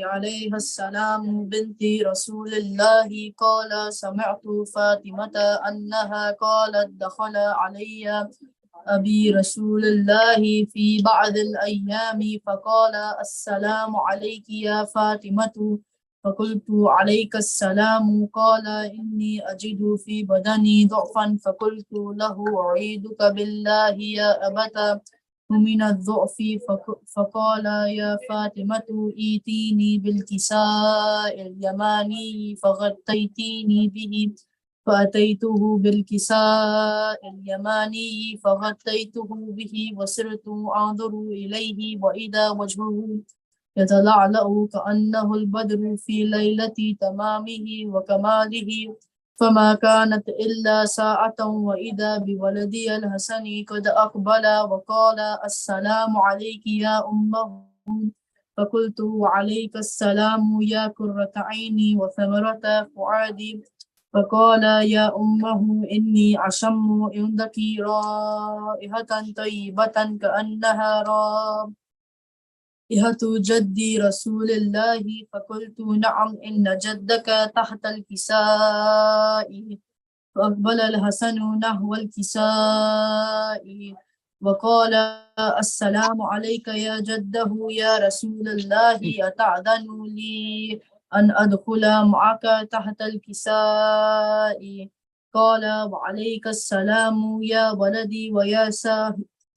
عليها السلام بنت رسول الله قال سمعت فاطمة أنها قالت دخل علي أبي رسول الله في بعض الأيام فقال السلام عليك يا فاطمة فقلت عليك السلام قال إني أجد في بدني ضعفا فقلت له أعيدك بالله يا أبت من الضعف فقال يا فاطمة ائتيني بالكساء اليماني فغطيتيني به فأتيته بالكساء اليماني فغطيته به وسرت أنظر إليه وإذا وجهه يتلعلع كأنه البدر في ليلة تمامه وكماله فما كانت إلا ساعة وإذا بولدي الحسن قد أقبل وقال السلام عليك يا أمه فقلت وعليك السلام يا قرة عيني وثمرة فؤادي فقال يا أمه إني أشم عندك رائحة طيبة كأنها رائحة جدي رسول الله فقلت نعم إن جدك تحت الكساء فأقبل الحسن نحو الكساء وقال السلام عليك يا جده يا رسول الله أتأذن لي أن أدخل معك تحت الكساء قال وعليك السلام يا ولدي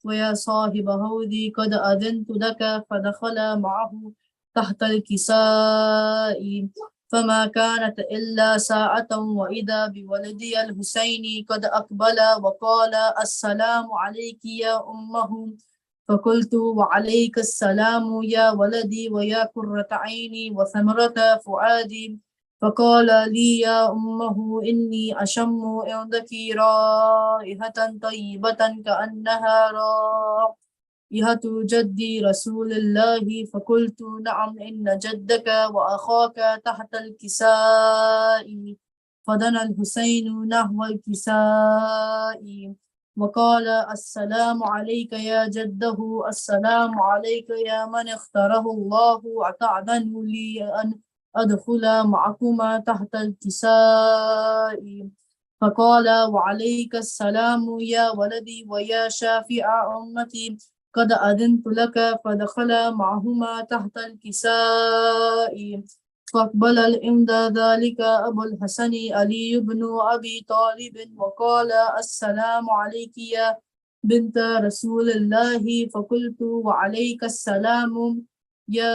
ويا صاحب هودي قد أذنت لك فدخل معه تحت الكساء فما كانت إلا ساعة وإذا بولدي الحسين قد أقبل وقال السلام عليك يا أمه فقلت وعليك السلام يا ولدي ويا قرة عيني وثمرة فؤادي فقال لي يا أمه إني أشم عندك رائحة طيبة كأنها رائحة جدي رسول الله فقلت نعم إن جدك وأخاك تحت الكساء فدنا الحسين نحو الكساء وقال السلام عليك يا جده السلام عليك يا من اختاره الله أتأذن لي أن أدخل معكما تحت الكساء فقال وعليك السلام يا ولدي ويا شافع أمتي قد أذنت لك فدخل معهما تحت الكساء فاقبل عند ذلك أبو الحسن علي بن أبي طالب وقال السلام عليك يا بنت رسول الله فقلت وعليك السلام يا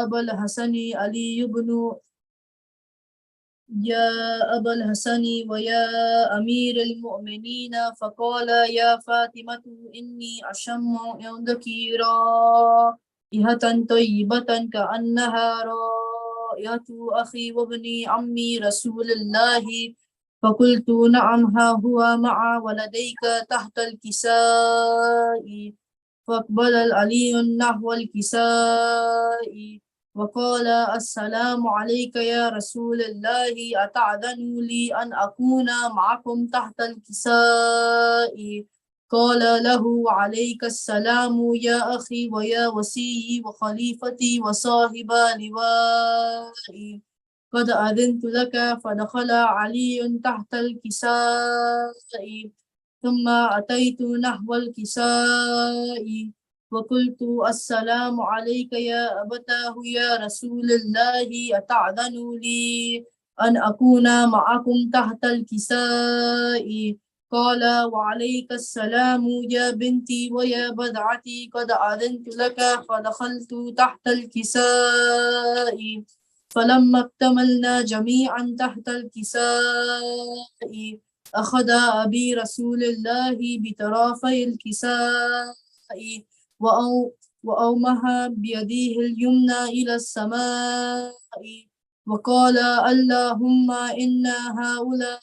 أبا الحسن يا أبا الحسن ويا أمير المؤمنين فقال يا فاطمة إني أشم عندك رائحة طيبة كأنها رائحة أخي وابن عمي رسول الله فقلت نعم ها هو مع ولديك تحت الكساء فاقبل علي نحو الكساء وقال السلام عليك يا رسول الله أتأذن لي أن أكون معكم تحت الكساء قال له عليك السلام يا أخي ويا وسيي وخليفتي وصاحب لوائي قد أذنت لك فدخل علي تحت الكساء ثم أتيت نحو الكساء وقلت السلام عليك يا أبتاه يا رسول الله أتأذن لي أن أكون معكم تحت الكساء قال وعليك السلام يا بنتي ويا بضعتي قد أذنت لك فدخلت تحت الكساء فلما اكتملنا جميعا تحت الكساء أخذ أبي رسول الله بطرفي الكساء وأومها بيده اليمنى إلى السماء وقال اللهم إن هؤلاء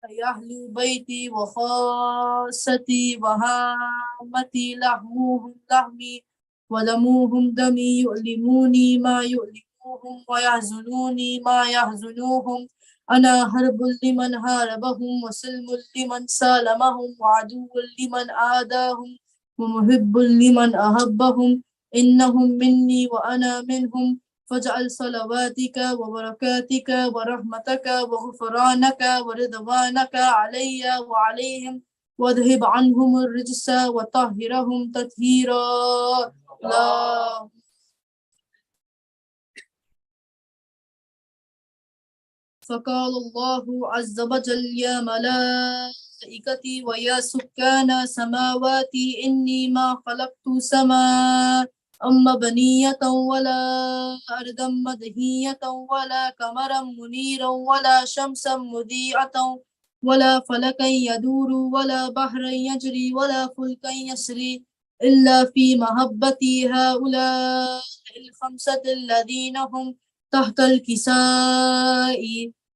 أهل بيتي وخاصتي وهامتي لحمهم لحمي ودموهم دمي يؤلموني ما يؤلموهم ويحزنوني ما يحزنوهم أنا حرب لمن هاربهم وسلم لمن سالمهم وعدو لمن عاداهم ومحب لمن أحبهم إنهم مني وأنا منهم فاجعل صلواتك وبركاتك ورحمتك وغفرانك ورضوانك علي وعليهم واذهب عنهم الرجس وطهرهم تطهيرا. لا. فقال الله عز وجل يا ملائكتي ويا سكان سماواتي إني ما خلقت سماء بنية ولا أرضا مدهية ولا قمرا منيرا ولا شمسا مضيئة ولا فلكا يدور ولا بحرا يجري ولا فلكا يسري إلا في محبتي هؤلاء الخمسة الذين هم تحت الكساء.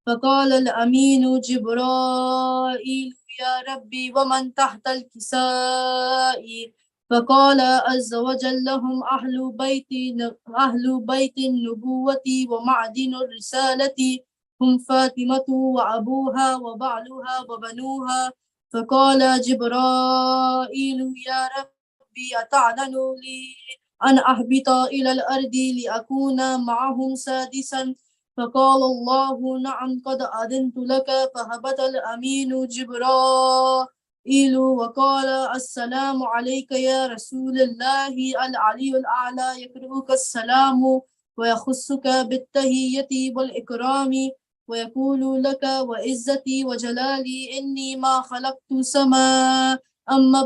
فقال الأمين جبرائيل يا ربي ومن تحت الكساء. فقال عز وجل لهم أهل بيت النبوة ومعدن الرسالة هم فاطمة وأبوها وبعلها وبنوها. فقال جبرائيل يا ربي أتعلن لي أن أهبط إلى الأرض لأكون معهم سادسا. فقال الله نعم قد أذنت لك. فهبط الأمين جبرائيل وقال السلام عليك يا رسول الله. العلي الأعلى يقرئك السلام ويخصك بالتهية والإكرام ويقول لك وعزتي وجلالي إني ما خلقت سماء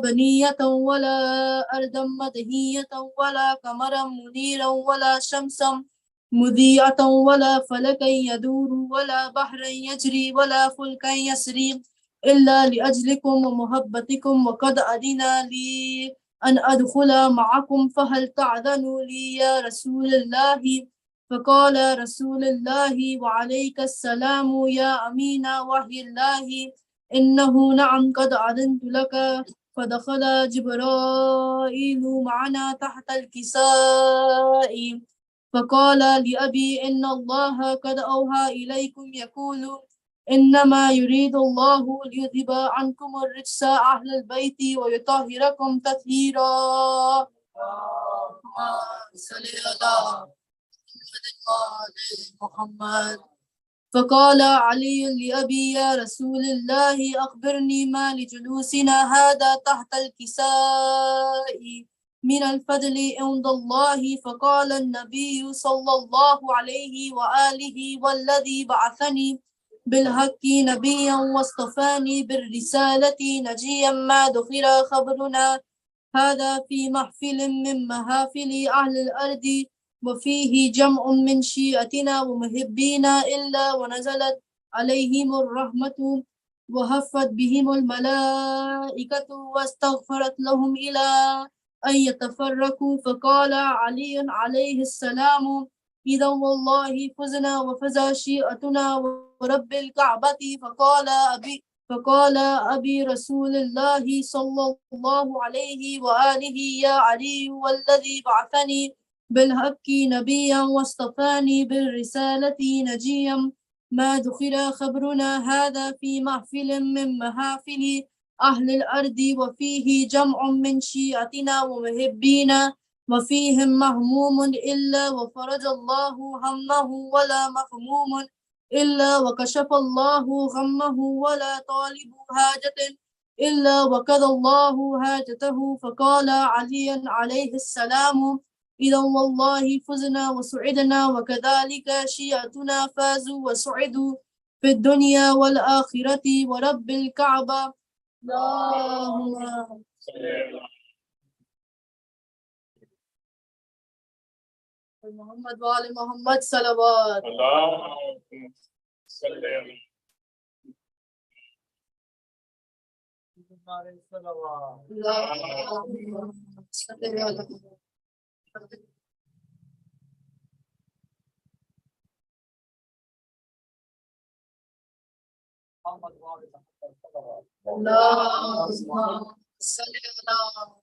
بنية ولا أرضا مدهية ولا قمرا منيرا ولا شمسا مذيعة ولا فلكا يدور ولا بحرا يجري ولا فلكا يسري إلا لأجلكم ومحبتكم وقد أذن لي أن أدخل معكم فهل تعذن لي يا رسول الله. فقال رسول الله وعليك السلام يا أمين وحي الله إنه نعم قد أذنت لك. فدخل جبرائيل معنا تحت الكساء. فقال لأبي إن الله قد أوحى إليكم يقول إنما يريد الله ليذهب عنكم الرجس أهل البيت ويطهركم تطهيرا. اللهم صل على محمد. فقال علي لأبي يا رسول الله أخبرني ما لجلوسنا هذا تحت الكساء من الفضل عند الله. فقال النبي صلى الله عليه وآله والذي بعثني بالحق نبيا واصطفاني بالرسالة نجيا ما دخل خبرنا هذا في محفل من محافل أهل الأرض وفيه جمع من شيعتنا ومحبينا إلا ونزلت عليهم الرحمة وهفت بهم الملائكة واستغفرت لهم إلى أن يتفرقوا. فقال علي عليه السلام إذا والله فزنا وفزا شيعتنا ورب الكعبة. فقال أبي رسول الله صلى الله عليه وآله يا علي والذي بعثني بالحق نبيا واصطفاني بالرسالة نجيا ما دخل خبرنا هذا في محفل من محافل أهل الأرض وفيه جمع من شيعتنا ومحبينا وفيهم مهموم إلا وفرج الله همه ولا مهموم إلا وكشف الله غمه ولا طالب حاجة إلا وقضى الله حاجته. فقال علي عليه السلام إذا والله فزنا وسعدنا وكذلك شيعتنا فازوا وسعدوا في الدنيا والآخرة ورب الكعبة. اللهم محمد وآل محمد صلوات. اللهم صل على اللهم صل على اللهم صل على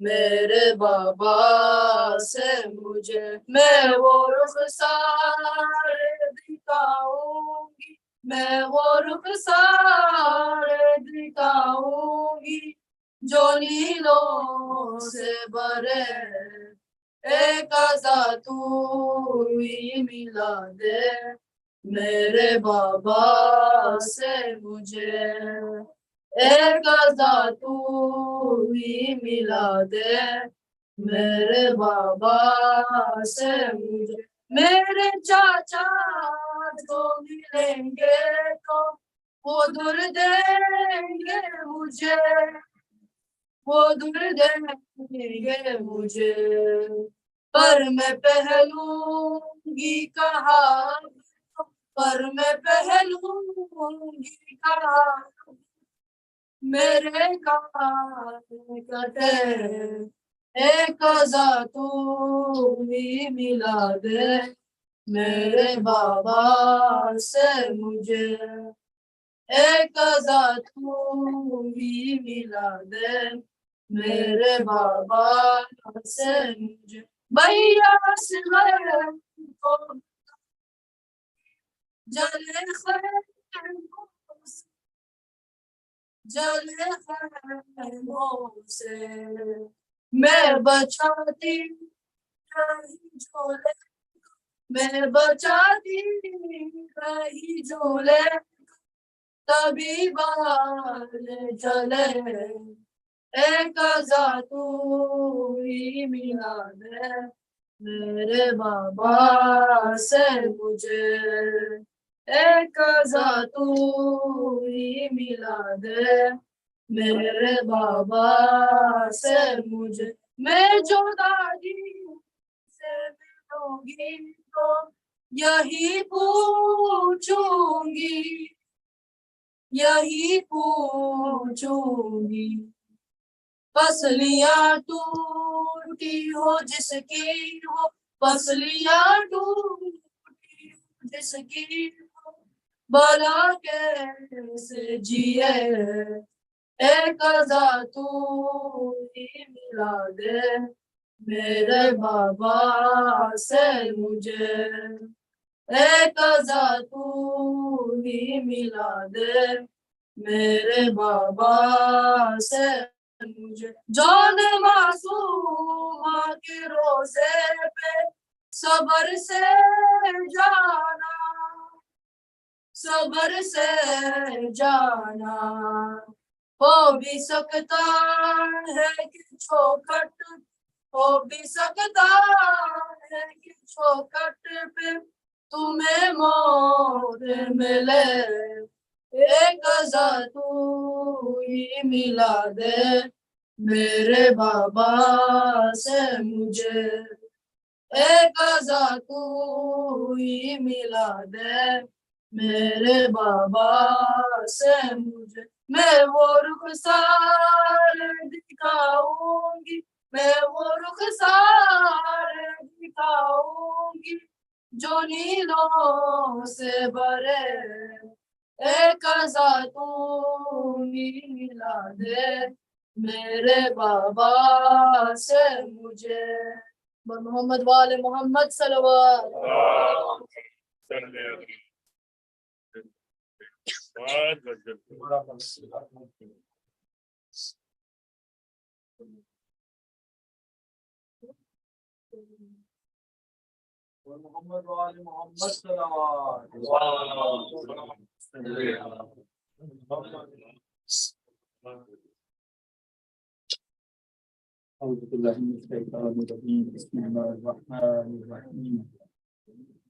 میرے بابا سے مجھے میں وہ رخسار دکھاؤں گی میں وہ رخسار دکھاؤں گی جو نیلوں سے بھرے ایک ازا تو ہی ملا دے میرے بابا سے مجھے ایک ازا تو ہی ملا دے میرے بابا سے مجھے میرے چاچا جو ملیں گے تو وہ دور دیں گے مجھے وہ دور دیں گے مجھے پر میں پہلوں گی کہاں پر میں پہلوں گی کہاں میرے کان کٹے ایک ازا تو ہی ملا دے میرے بابا سے مجھے ایک ازا تو ہی ملا دے میرے بابا سے مجھے بھیا سے کو جلے جلے خیموں سے میں بچاتی رہی جھولے میں بچاتی رہی جھولے تبھی بال چلے ایک ازا تو ہی ملا دے میرے بابا سے مجھے ایک ازا تو ہی ملا دے میرے بابا سے مجھے میں جو دادی سے ملوں گی تو یہی پوچھوں گی یہی پوچھوں گی پسلیاں ٹوٹی ہو جس کی ہو پسلیاں ٹوٹی ہو جس کی ہو بلا کیسے جیے ایک ازا تو ہی ملا دے میرے بابا سے مجھے ایک ازا تو ہی ملا دے میرے بابا سے مجھے جان معصومہ کے روزے پہ صبر سے جانا صبر سے جانا ہو بھی سکتا ہے کہ چوکھٹ ہو بھی سکتا ہے کہ چوکھٹ پہ تمہیں موت ملے ایک ازا تو ہی ملا دے میرے بابا سے مجھے ایک ازا تو ہی ملا دے میرے بابا سے مجھے میں وہ رخسار دکھاؤں گی میں وہ رخسار دکھاؤں گی جو نیلوں سے بھرے ایک ازا تو ہی ملا دے میرے بابا سے مجھے محمد وال محمد صلوات محمد وال محمد صلوات أعوذ بالله من الشيطان الرجيم بسم الله الرحمن الرحيم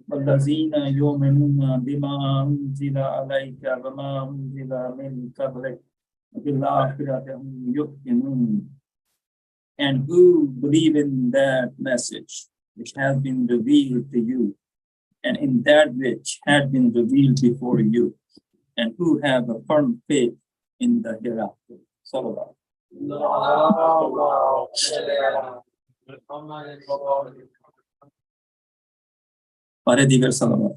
والذين يؤمنون بما أنزل عليك وما أنزل من قبلك وبالآخرة هم يؤمنون and who believe in that message which has been revealed to you and in that which had been revealed before you and who have a firm faith in the hereafter. Salawat. اور دیگر صلوات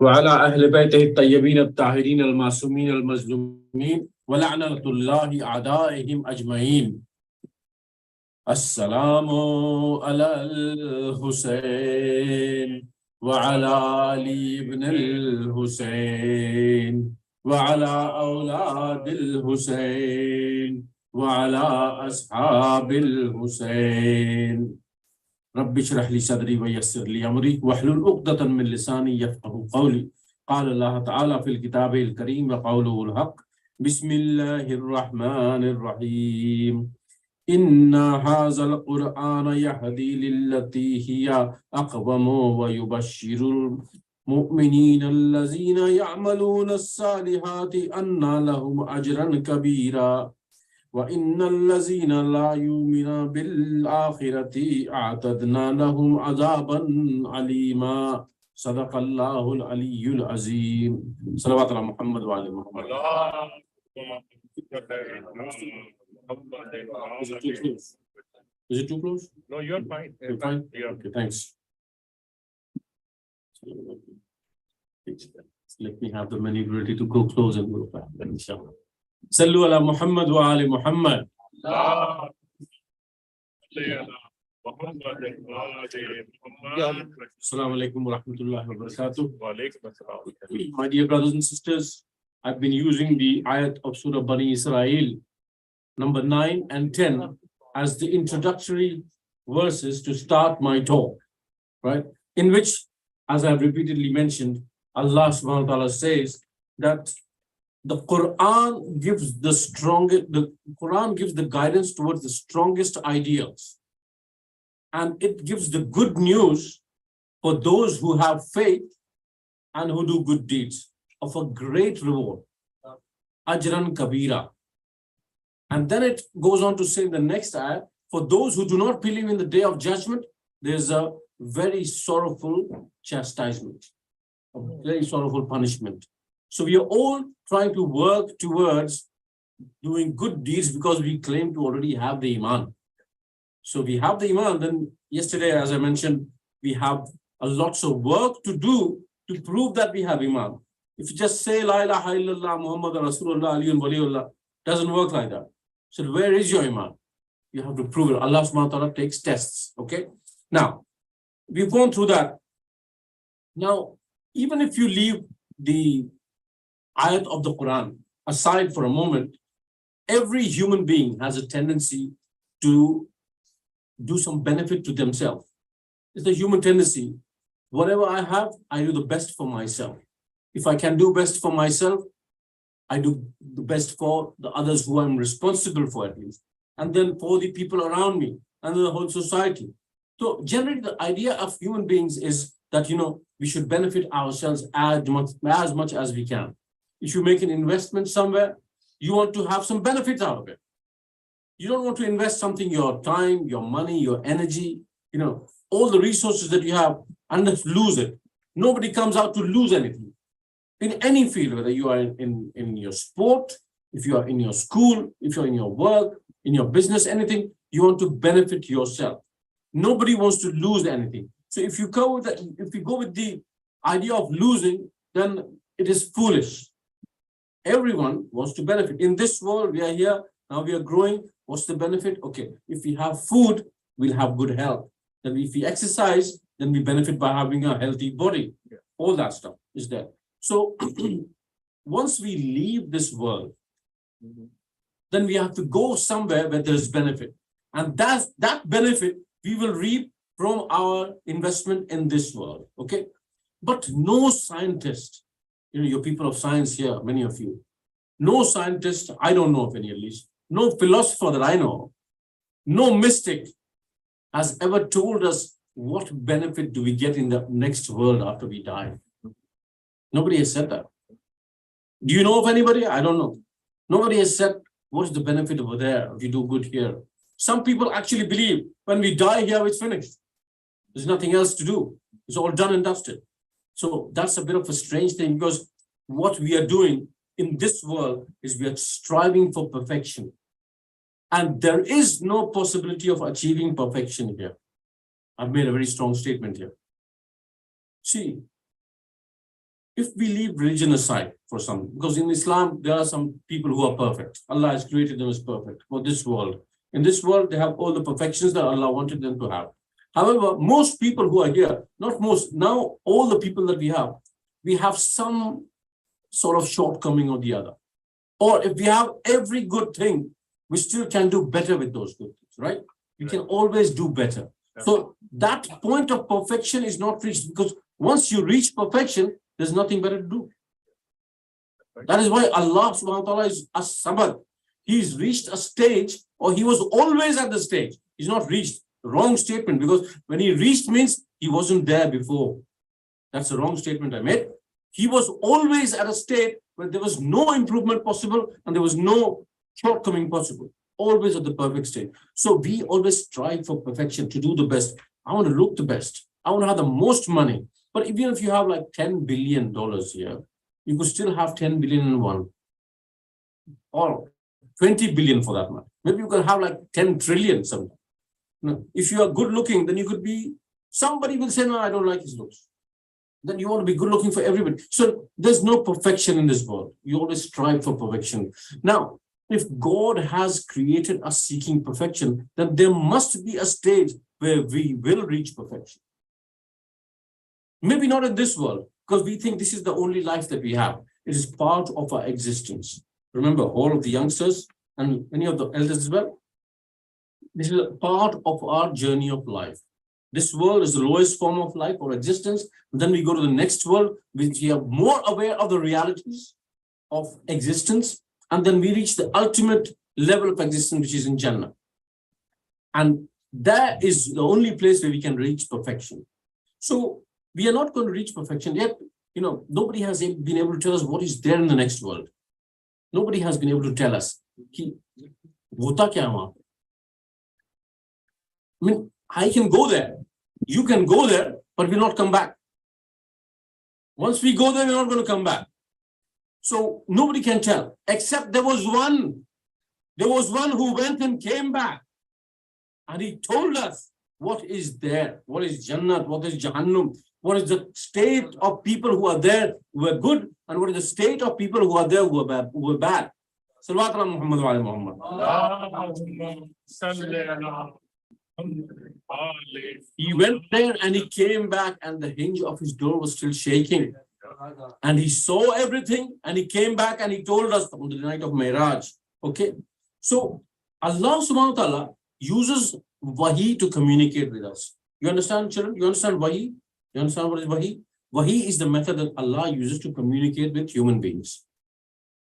وعلى أهل بيته الطيبين الطاهرين المعصومين المظلومين ولعنة الله أعدائهم أجمعين. السلام على الحسين وعلى علي بن الحسين وعلى أولاد الحسين وعلى أصحاب الحسين. رب اشرح لي صدري ويسر لي أمري واحلل عقدة من لساني يفقهوا قولي. قال الله تعالى في الكتاب الكريم وقوله الحق. بسم الله الرحمن الرحيم. إن هذا القرآن يهدي للتي هي أقوم ويبشر المؤمنين الذين يعملون الصالحات أن لهم أجرا كبيرا وإن الذين لا يؤمنون بالآخرة أعتدنا لهم عذابا عليما. صدق الله العلي العظيم. صلوات على محمد وعلى محمد. Is it too close? No, you're fine. You're fine? Yeah. Okay, thanks. Let me have the maneuverability to go close and go back. Inshallah. Sallu ala Muhammad wa ali Muhammad. Assalamu alaikum wa rahmatullahi wa barakatuh. My dear brothers and sisters, I've been using the ayat of Surah Bani Israel, number 9 and 10, as the introductory verses to start my talk, right? In which, as I've repeatedly mentioned, Allah subhanahu wa ta'ala says that the Quran gives the guidance towards the strongest ideals. And it gives the good news for those who have faith and who do good deeds of a great reward. Ajran kabira. And then it goes on to say in the next ayah, for those who do not believe in the day of judgment, there's a very sorrowful chastisement, a very sorrowful punishment. So we are all trying to work towards doing good deeds because we claim to already have the Iman. So we have the Iman, then yesterday, as I mentioned, we have a lots of work to do to prove that we have Iman. If you just say, La ilaha illallah, Muhammad Rasulullah, Aliyun Waliullah, doesn't work like that. So where is your Iman? You have to prove it. Allah subhanahu wa ta'ala takes tests, okay? Now, we've gone through that. Now, even if you leave the ayat of the Quran aside for a moment, every human being has a tendency to do some benefit to themselves. It's the human tendency. Whatever I have, I do the best for myself. If I can do best for myself, I do the best for the others who I'm responsible for at least. And then for the people around me and the whole society. So generally the idea of human beings is that, we should benefit ourselves as much as we can. If you make an investment somewhere, you want to have some benefits out of it. You don't want to invest something, your time, your money, your energy, all the resources that you have, and just lose it. Nobody comes out to lose anything. In any field, whether you are in your sport, if you are in your school, if you're in your work, in your business, anything, you want to benefit yourself. Nobody wants to lose anything. So if you go with the idea of losing, then it is foolish. Everyone wants to benefit. In this world, we are here, now we are growing. What's the benefit? Okay, if we have food, we'll have good health. Then if we exercise, then we benefit by having a healthy body. Yeah. All that stuff is there. So once we leave this world, then we have to go somewhere where there's benefit. And that benefit we will reap from our investment in this world. Okay? But no scientist, your people of science here, many of you, no scientist, I don't know of any at least, no philosopher that I know, no mystic has ever told us what benefit do we get in the next world after we die. Nobody has said that. Do you know of anybody? I don't know. Nobody has said, what's the benefit over there if you do good here? Some people actually believe when we die here, it's finished. There's nothing else to do. It's all done and dusted. So that's a bit of a strange thing because what we are doing in this world is we are striving for perfection. And there is no possibility of achieving perfection here. I've made a very strong statement here. See, if we leave religion aside for some, because in Islam, there are some people who are perfect. Allah has created them as perfect for this world. In this world, they have all the perfections that Allah wanted them to have. However, most people who are here, not most, now all the people that we have some sort of shortcoming or the other. Or if we have every good thing, we still can do better with those good things, right? We can always do better. So that point of perfection is not reached, because once you reach perfection, there's nothing better to do. That is why Allah subhanahu wa ta'ala is as-samad. He's reached a stage, or he was always at the stage. He's not reached. Wrong statement, because when he reached means he wasn't there before. That's a wrong statement I made. He was always at a state where there was no improvement possible and there was no shortcoming possible. Always at the perfect state. So we always strive for perfection, to do the best. I want to look the best. I want to have the most money. But even if you have like $10 billion here, you could still have 10 billion in one. Or 20 billion for that matter. Maybe you can have like 10 trillion something. If you are good looking, then you could be, somebody will say, no, I don't like his looks. Then you want to be good looking for everybody. So there's no perfection in this world. You always strive for perfection. Now, if God has created us seeking perfection, then there must be a stage where we will reach perfection. Maybe not in this world, because we think this is the only life that we have. It is part of our existence. Remember, all of the youngsters and many of the elders as well, this is a part of our journey of life. This world is the lowest form of life or existence. Then we go to the next world, which we are more aware of the realities of existence. And then we reach the ultimate level of existence, which is in Jannah. And that is the only place where we can reach perfection. So we are not going to reach perfection yet. Nobody has been able to tell us what is there in the next world. Nobody has been able to tell us. I mean, I can go there. You can go there, but we'll not come back. Once we go there, we're not going to come back. So nobody can tell, except there was one. There was one who went and came back. And he told us what is there, what is Jannat, what is Jahannam, what is the state of people who are there who are good, and what is the state of people who are there who are bad. Salawat ala Muhammad wa ala Muhammad. He went there and he came back and the hinge of his door was still shaking. And he saw everything and he came back and he told us on the night of Mi'raj. Okay. So Allah subhanahu wa ta'ala uses wahi to communicate with us. You understand, children? You understand wahi? You understand what is wahi? Wahi is the method that Allah uses to communicate with human beings.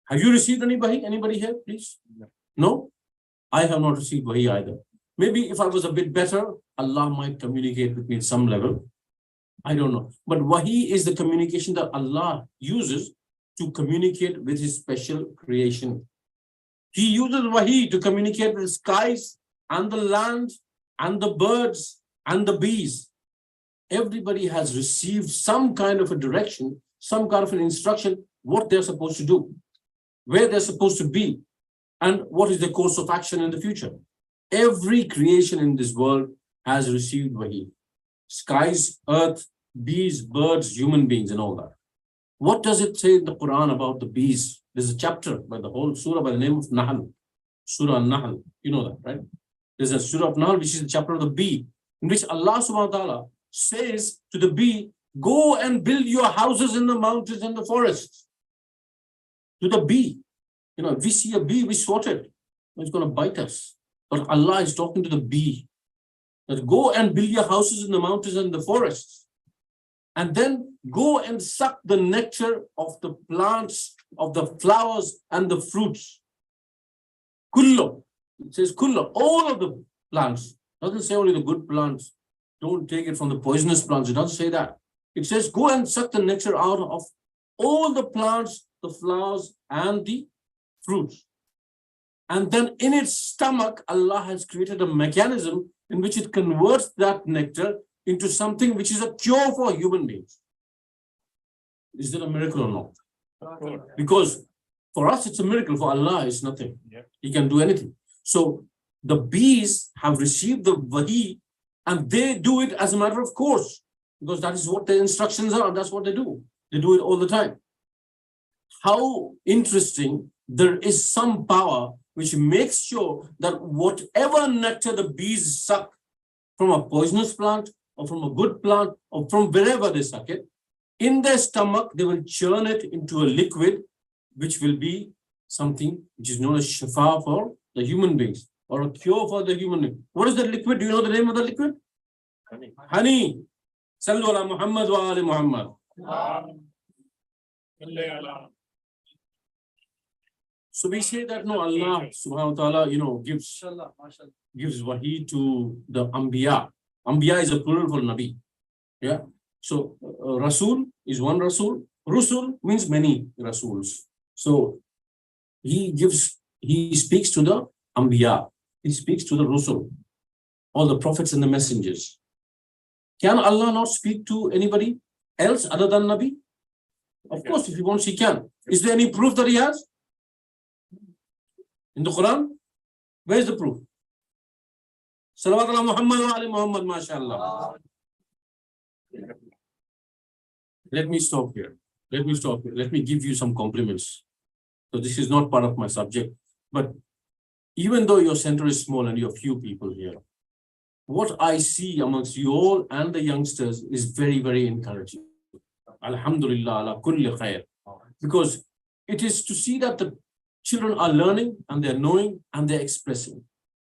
Have you received any wahi? Anybody here, please? No? I have not received wahi either. Maybe if I was a bit better, Allah might communicate with me at some level. I don't know. But wahi is the communication that Allah uses to communicate with his special creation. He uses wahi to communicate with the skies and the land and the birds and the bees. Everybody has received some kind of a direction, some kind of an instruction, what they're supposed to do, where they're supposed to be, and what is the course of action in the future. Every creation in this world has received wahi. Skies, earth, bees, birds, human beings, and all that. What does it say in the Quran about the bees? There's a chapter by the whole surah by the name of Nahl. Surah Nahl. You know that, right? There's a surah of Nahl, which is the chapter of the bee, in which Allah subhanahu wa ta'ala says to the bee, go and build your houses in the mountains and the forests. To the bee. If we see a bee, we swat it. It's going to bite us. But Allah is talking to the bee. That go and build your houses in the mountains and the forests. And then go and suck the nectar of the plants, of the flowers and the fruits. Kullu. It says kullu. All of the plants. It doesn't say only the good plants. Don't take it from the poisonous plants. It doesn't say that. It says go and suck the nectar out of all the plants, the flowers and the fruits. And then in its stomach, Allah has created a mechanism in which it converts that nectar into something which is a cure for human beings. Is that a miracle or not? Because for us, it's a miracle. For Allah, it's nothing. He can do anything. So the bees have received the wahi and they do it as a matter of course. because that is what the instructions are. That's what they do. They do it all the time. How interesting, there is some power which makes sure that whatever nectar the bees suck from a poisonous plant or from a good plant or from wherever they suck it, in their stomach, they will churn it into a liquid, which will be something which is known as shafa for the human beings or a cure for the human being. What is the liquid? Do you know the name of the liquid? Honey. Sallu ala Muhammad wa ali Muhammad. So we say that no, Allah subhanahu wa ta'ala, gives wahi to the Anbiya. Anbiya is a plural for Nabi. Yeah. So Rasul is one Rasul. Rusul means many Rasuls. So he speaks to the Anbiya. He speaks to the Rusul, all the prophets and the messengers. Can Allah not speak to anybody else other than Nabi? Of course, if he wants, he can. Is there any proof that he has? In the Quran? Where is the proof? Salawat ala Muhammad wa ali Muhammad, mashallah. Let me stop here. Let me give you some compliments. So this is not part of my subject, but even though your center is small and you have few people here, what I see amongst you all and the youngsters is very, very encouraging. Alhamdulillah, ala kulli khair. Because it is to see that the children are learning and they're knowing and they're expressing.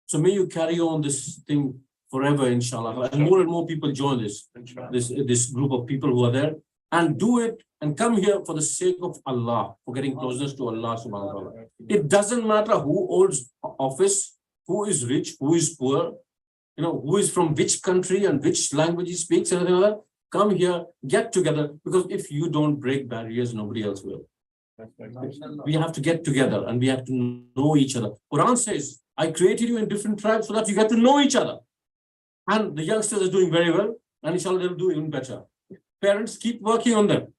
So may you carry on this thing forever, inshallah. And more people join this group of people who are there and do it and come here for the sake of Allah, for getting closeness to Allah subhanahu wa ta'ala. It doesn't matter who holds office, who is rich, who is poor, who is from which country and which language he speaks, and everything like that. Come here, get together, because if you don't break barriers, nobody else will. We have to get together and we have to know each other. Quran says, I created you in different tribes so that you get to know each other. And the youngsters are doing very well, and inshallah they'll do even better. Parents, keep working on them.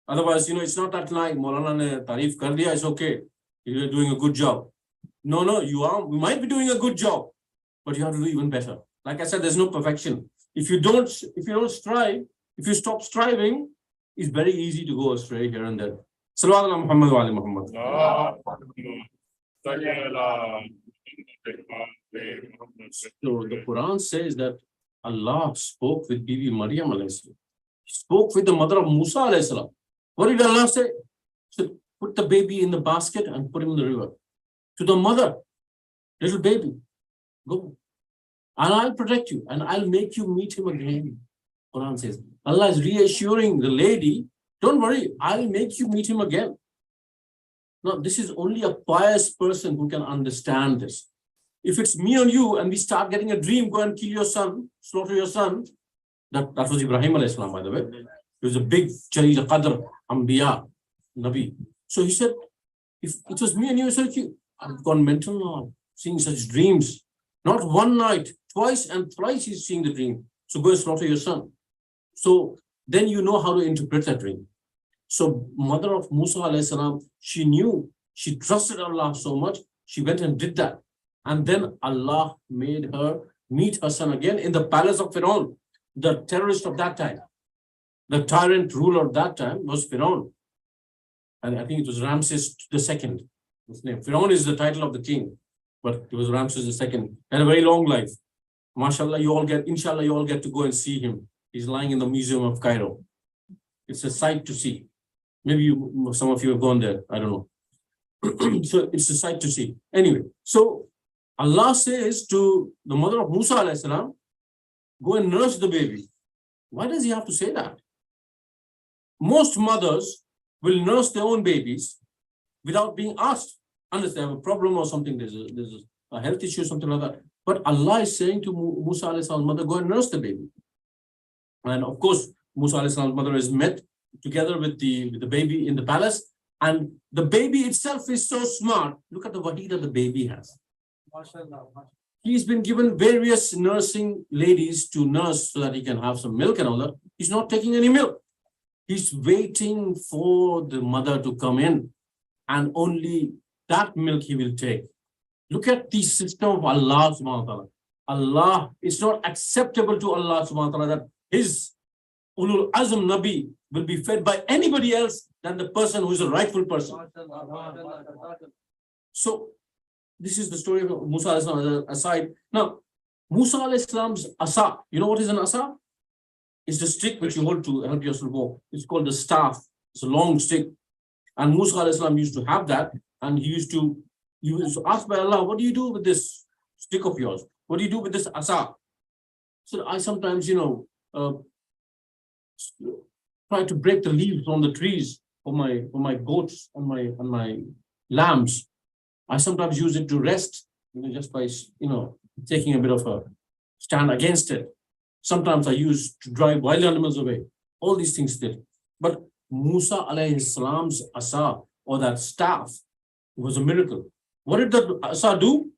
Otherwise, it's not that like Maulana ne tarif kar diya, it's okay. You're doing a good job. No, we might be doing a good job, but you have to do even better. Like I said, there's no perfection. If you don't strive, if you stop striving, it's very easy to go astray here and there. Salawat ala Muhammad wa ali Muhammad. So the Quran says that Allah spoke with Bibi Maryam alayhi salam. He spoke with the mother of Musa alayhi salam. What did Allah say? He said, put the baby in the basket and put him in the river. To the mother, little baby, go. And I'll protect you and I'll make you meet him again. Quran says, Allah is reassuring the lady, don't worry, I'll make you meet him again. Now, this is only a pious person who can understand this. If it's me and you and we start getting a dream, go and kill your son, slaughter your son. That was Ibrahim alayhi salam, by the way. He was a big Jalil Qadr, Anbiya, Nabi. So he said, if it was me and you, said, I've gone mental now, seeing such dreams. Not one night, twice and thrice he's seeing the dream. So go and slaughter your son. So then you know how to interpret that dream. So mother of Musa alayhi salam, she knew, she trusted Allah so much, she went and did that. And then Allah made her meet her son again in the palace of Pharaoh, the terrorist of that time. The tyrant ruler of that time was Pharaoh. And I think it was Ramses II. His name. Pharaoh is the title of the king, but it was Ramses II. And a very long life. MashaAllah, inshallah, you all get to go and see him. He's lying in the Museum of Cairo. It's a sight to see. Maybe some of you have gone there. I don't know. So it's a sight to see. Anyway, so Allah says to the mother of Musa alayhi salam, go and nurse the baby. Why does he have to say that? Most mothers will nurse their own babies without being asked, unless they have a problem or something, there's a health issue, something like that. But Allah is saying to Musa alayhi salam's mother, go and nurse the baby. And of course, Musa alayhi salam's mother is met together with the baby in the palace. And the baby itself is so smart. Look at the wahi that the baby has. He's been given various nursing ladies to nurse so that he can have some milk and all that. He's not taking any milk. He's waiting for the mother to come in, and only that milk he will take. Look at the system of Allah subhanahu wa ta'ala. Allah, it's not acceptable to Allah subhanahu wa ta'ala that his Ulul Azm Nabi will be fed by anybody else than the person who is the rightful person. So this is the story of Musa alayhi salam aside. Now, Musa alayhi salam's asa, you know what is an asa? It's the stick which you hold to help yourself walk. It's called the staff. It's a long stick. And Musa alayhi salam used to have that, and he used to ask by Allah, what do you do with this stick of yours? What do you do with this asa? So I sometimes, try to break the leaves from the trees for my goats and my lambs. I sometimes use it to rest, just by taking a bit of a stand against it. Sometimes I use to drive wild animals away. All these things did. But Musa alayhi salam's asa, or that staff, was a miracle. What did the asa do?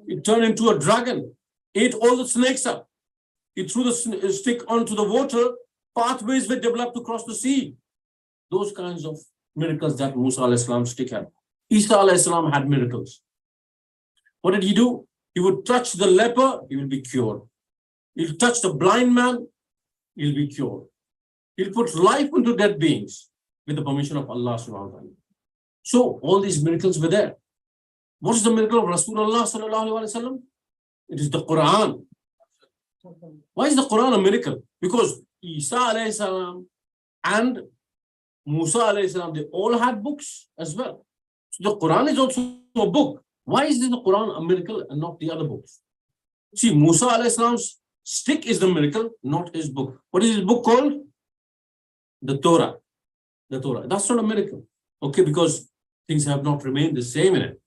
It turned into a dragon, ate all the snakes up. It threw the stick onto the water, pathways were developed to cross the sea. Those kinds of miracles that Musa alayhi salam's stick had. Isa alayhi salam had miracles. What did he do? He would touch the leper, he will be cured. He'll touch the blind man, he'll be cured. He'll put life into dead beings with the permission of Allah subhanahu wa ta'ala. So all these miracles were there. What is the miracle of Rasulullah sallallahu alaihi wasallam? It is the Quran. Why is the Quran a miracle? Because Isa alayhi salam and Musa alayhi salam, they all had books as well. So the Quran is also a book. Why is the Quran a miracle and not the other books? See, Musa alayhi salam's stick is the miracle, not his book. What is his book called? The Torah. The Torah. That's not a miracle. Okay, because things have not remained the same in it.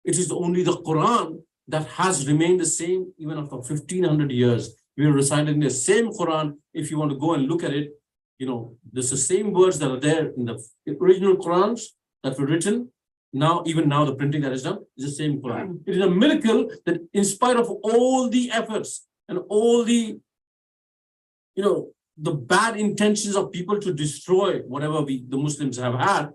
It is only the Quran that has remained the same even after 1500 years. We are reciting the same Quran. If you want to go and look at it, there's the same words that are there in the original Qurans that were written. Now, even now, the printing that is done is the same Quran. It is a miracle that in spite of all the efforts and all the bad intentions of people to destroy whatever the Muslims have had,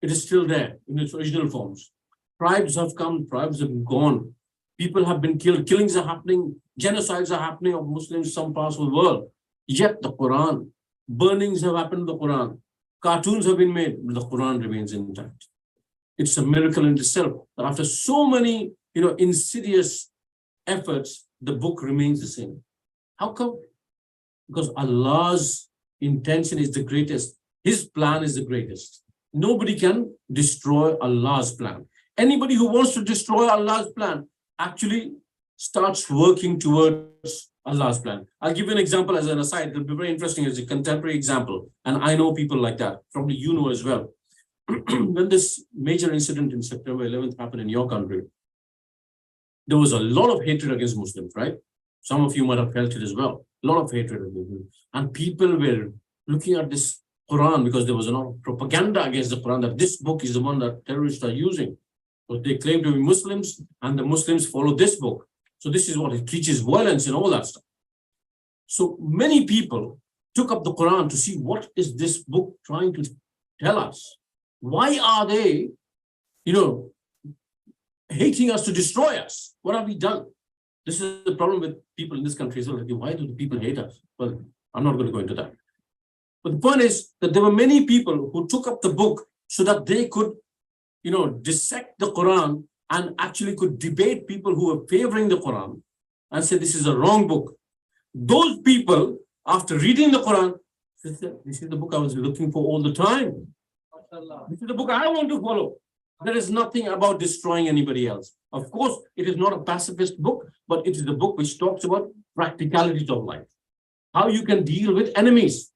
it is still there in its original forms. Tribes have come, tribes have gone. People have been killed, killings are happening, genocides are happening of Muslims in some parts of the world. Yet the Quran, burnings have happened in the Quran, cartoons have been made, but the Quran remains intact. It's a miracle in itself that after so many, insidious efforts, the book remains the same. How come? Because Allah's intention is the greatest. His plan is the greatest. Nobody can destroy Allah's plan. Anybody who wants to destroy Allah's plan actually starts working towards Allah's plan. I'll give you an example as an aside. It'll be very interesting as a contemporary example. And I know people like that. Probably you know as well. When this major incident in September 11th happened in your country, there was a lot of hatred against Muslims, right? Some of you might have felt it as well. A lot of hatred against Muslims. And people were looking at this Quran because there was a lot of propaganda against the Quran that this book is the one that terrorists are using. But they claim to be Muslims and the Muslims follow this book. So this is what it teaches violence and all that stuff. So many people took up the Quran to see what is this book trying to tell us. Why are they, hating us to destroy us? What have we done? This is the problem with people in this country. So why do the people hate us? Well, I'm not going to go into that. But the point is that there were many people who took up the book so that they could, dissect the Quran and actually could debate people who were favoring the Quran and say this is a wrong book. Those people, after reading the Quran, said, this is the book I was looking for all the time. This is the book I want to follow. There is nothing about destroying anybody else. Of course, it is not a pacifist book, but it is the book which talks about practicalities of life. How you can deal with enemies.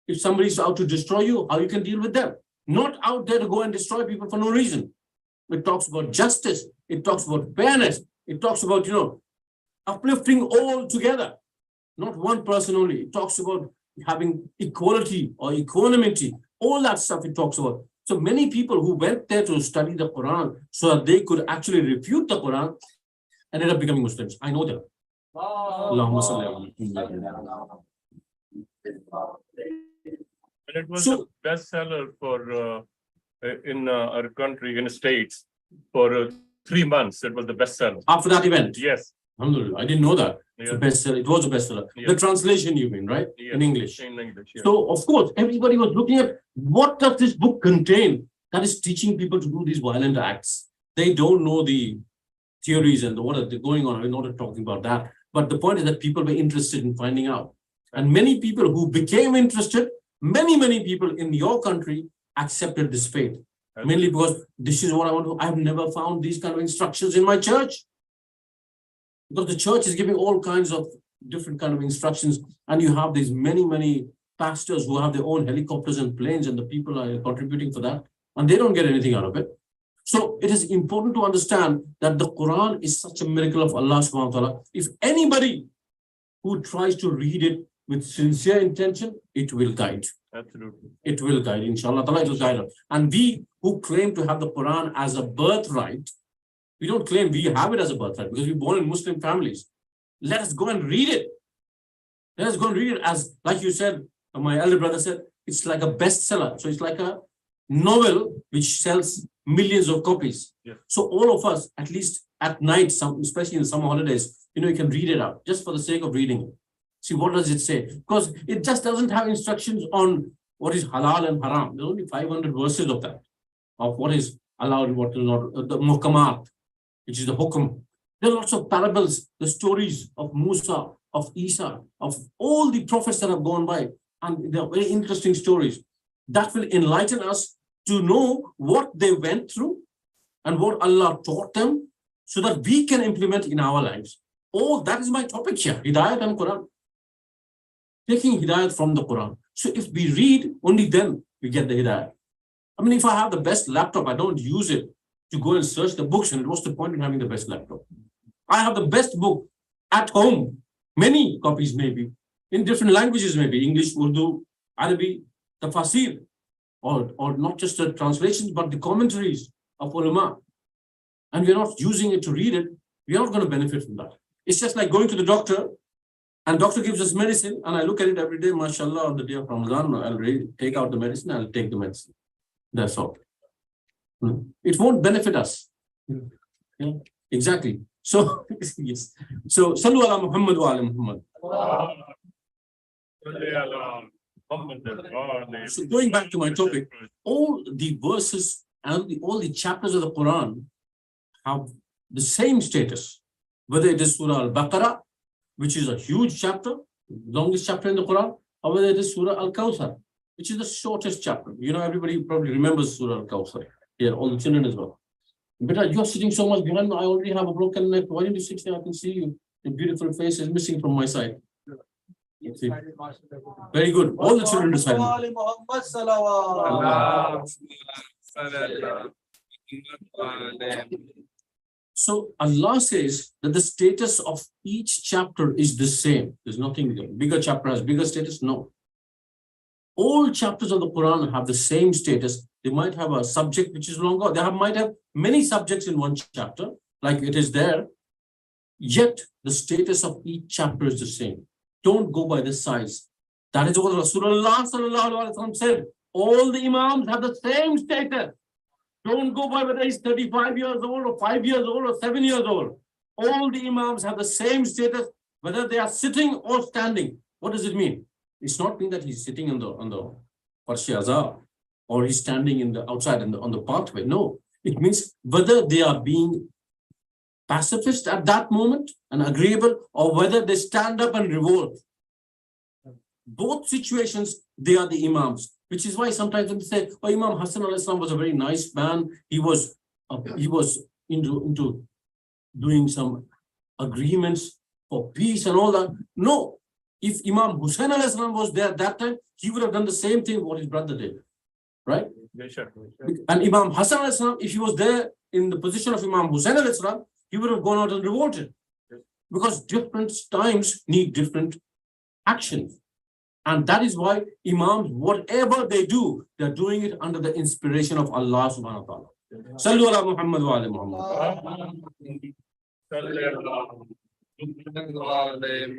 If somebody is out to destroy you, how you can deal with them. Not out there to go and destroy people for no reason. It talks about justice. It talks about fairness. It talks about, uplifting all together. Not one person only. It talks about having equality or equanimity. All that stuff it talks about. So many people who went there to study the Quran so that they could actually refute the Quran ended up becoming Muslims. I know them. Allahumma salli ala. And it was the bestseller for in our country, in the States, for 3 months. It was the bestseller. After that event? Yes. Alhamdulillah. I didn't know that. It's a bestseller. It was a bestseller. Yeah. The translation, you mean, right? Yeah. In English. In English, yeah. So, of course, everybody was looking at what does this book contain that is teaching people to do these violent acts. They don't know the theories and what are going on. We're not talking about that. But the point is that people were interested in finding out. And many people who became interested, many people in your country accepted this faith. Mainly because this is what I want to, I've never found these kind of instructions in my church. Because the church is giving all kinds of different kind of instructions. And you have these many pastors who have their own helicopters and planes, and the people are contributing for that. And they don't get anything out of it. So it is important to understand that the Quran is such a miracle of Allah subhanahu wa ta'ala. If anybody who tries to read it with sincere intention, it will guide. Absolutely. It will guide, inshallah, it will guide us. And we who claim to have the Quran as a birthright, we don't claim we have it as a birthright because we're born in Muslim families. Let us go and read it. Let us go and read it as, like you said, my elder brother said, it's like a bestseller. So it's like a novel which sells millions of copies. Yeah. So all of us, at least at night, especially in summer holidays, you can read it out just for the sake of reading it. See, what does it say? Because it just doesn't have instructions on what is halal and haram. There's only 500 verses of that, of what is allowed and what is not, the muhkamat, which is the hukum. There are lots of parables, the stories of Musa, of Isa, of all the prophets that have gone by. And they're very interesting stories that will enlighten us to know what they went through and what Allah taught them so that we can implement in our lives. Oh, that is my topic here, Hidayat and Quran. Taking Hidayat from the Quran. So if we read, only then we get the Hidayat. I mean, if I have the best laptop, I don't use it to go and search the books. And what's the point in having the best laptop? I have the best book at home, many copies maybe, in different languages maybe, English, Urdu, Arabic, tafsir, or not just the translations, but the commentaries of ulama. And we're not using it to read it, we're not going to benefit from that. It's just like going to the doctor, and doctor gives us medicine, and I look at it every day, mashallah, on the day of Ramadan, I'll take out the medicine, I'll take the medicine. That's all. It won't benefit us. Yeah, exactly. So, yes. So, Sallu ala Muhammad wa ala Muhammad. So, going back to my topic, all the verses and all the chapters of the Quran have the same status, whether it is Surah Al-Baqarah, which is a huge chapter, longest chapter in the Quran, or whether it is Surah Al-Kawthar, which is the shortest chapter. Everybody probably remembers Surah Al-Kawthar. Here, all the children as well. But you're sitting so much behind me, I already have a broken neck. Why don't you sit here? I can see you. Your beautiful face is missing from my side. See. Very good. All the children recite. So Allah says that the status of each chapter is the same. There's nothing bigger chapter has bigger status. No. All chapters of the Quran have the same status. They might have a subject which is longer. They might have many subjects in one chapter, like it is there. Yet the status of each chapter is the same. Don't go by the size. That is what Rasulullah sallallahu alaihi wasallam said. All the Imams have the same status. Don't go by whether he's 35 years old or 5 years old or 7 years old. All the Imams have the same status, whether they are sitting or standing. What does it mean? It's not mean that he's sitting on the Farshi Azhar or he's standing in the outside on the pathway. No, it means whether they are being pacifist at that moment and agreeable, or whether they stand up and revolt. Both situations, they are the Imams. Which is why sometimes when they say, oh, Imam Hassan al-Islam was a very nice man. He was into doing some agreements for peace and all that. No, if Imam Hussain al-Islam was there at that time, he would have done the same thing what his brother did. Right? And Imam Hassan al-Islam, if he was there in the position of Imam Hussain al-Islam, he would have gone out and revolted. Because different times need different actions. And that is why Imams, whatever they do, they're doing it under the inspiration of Allah subhanahu wa ta'ala. Sallu ala Muhammad wa ala Muhammad.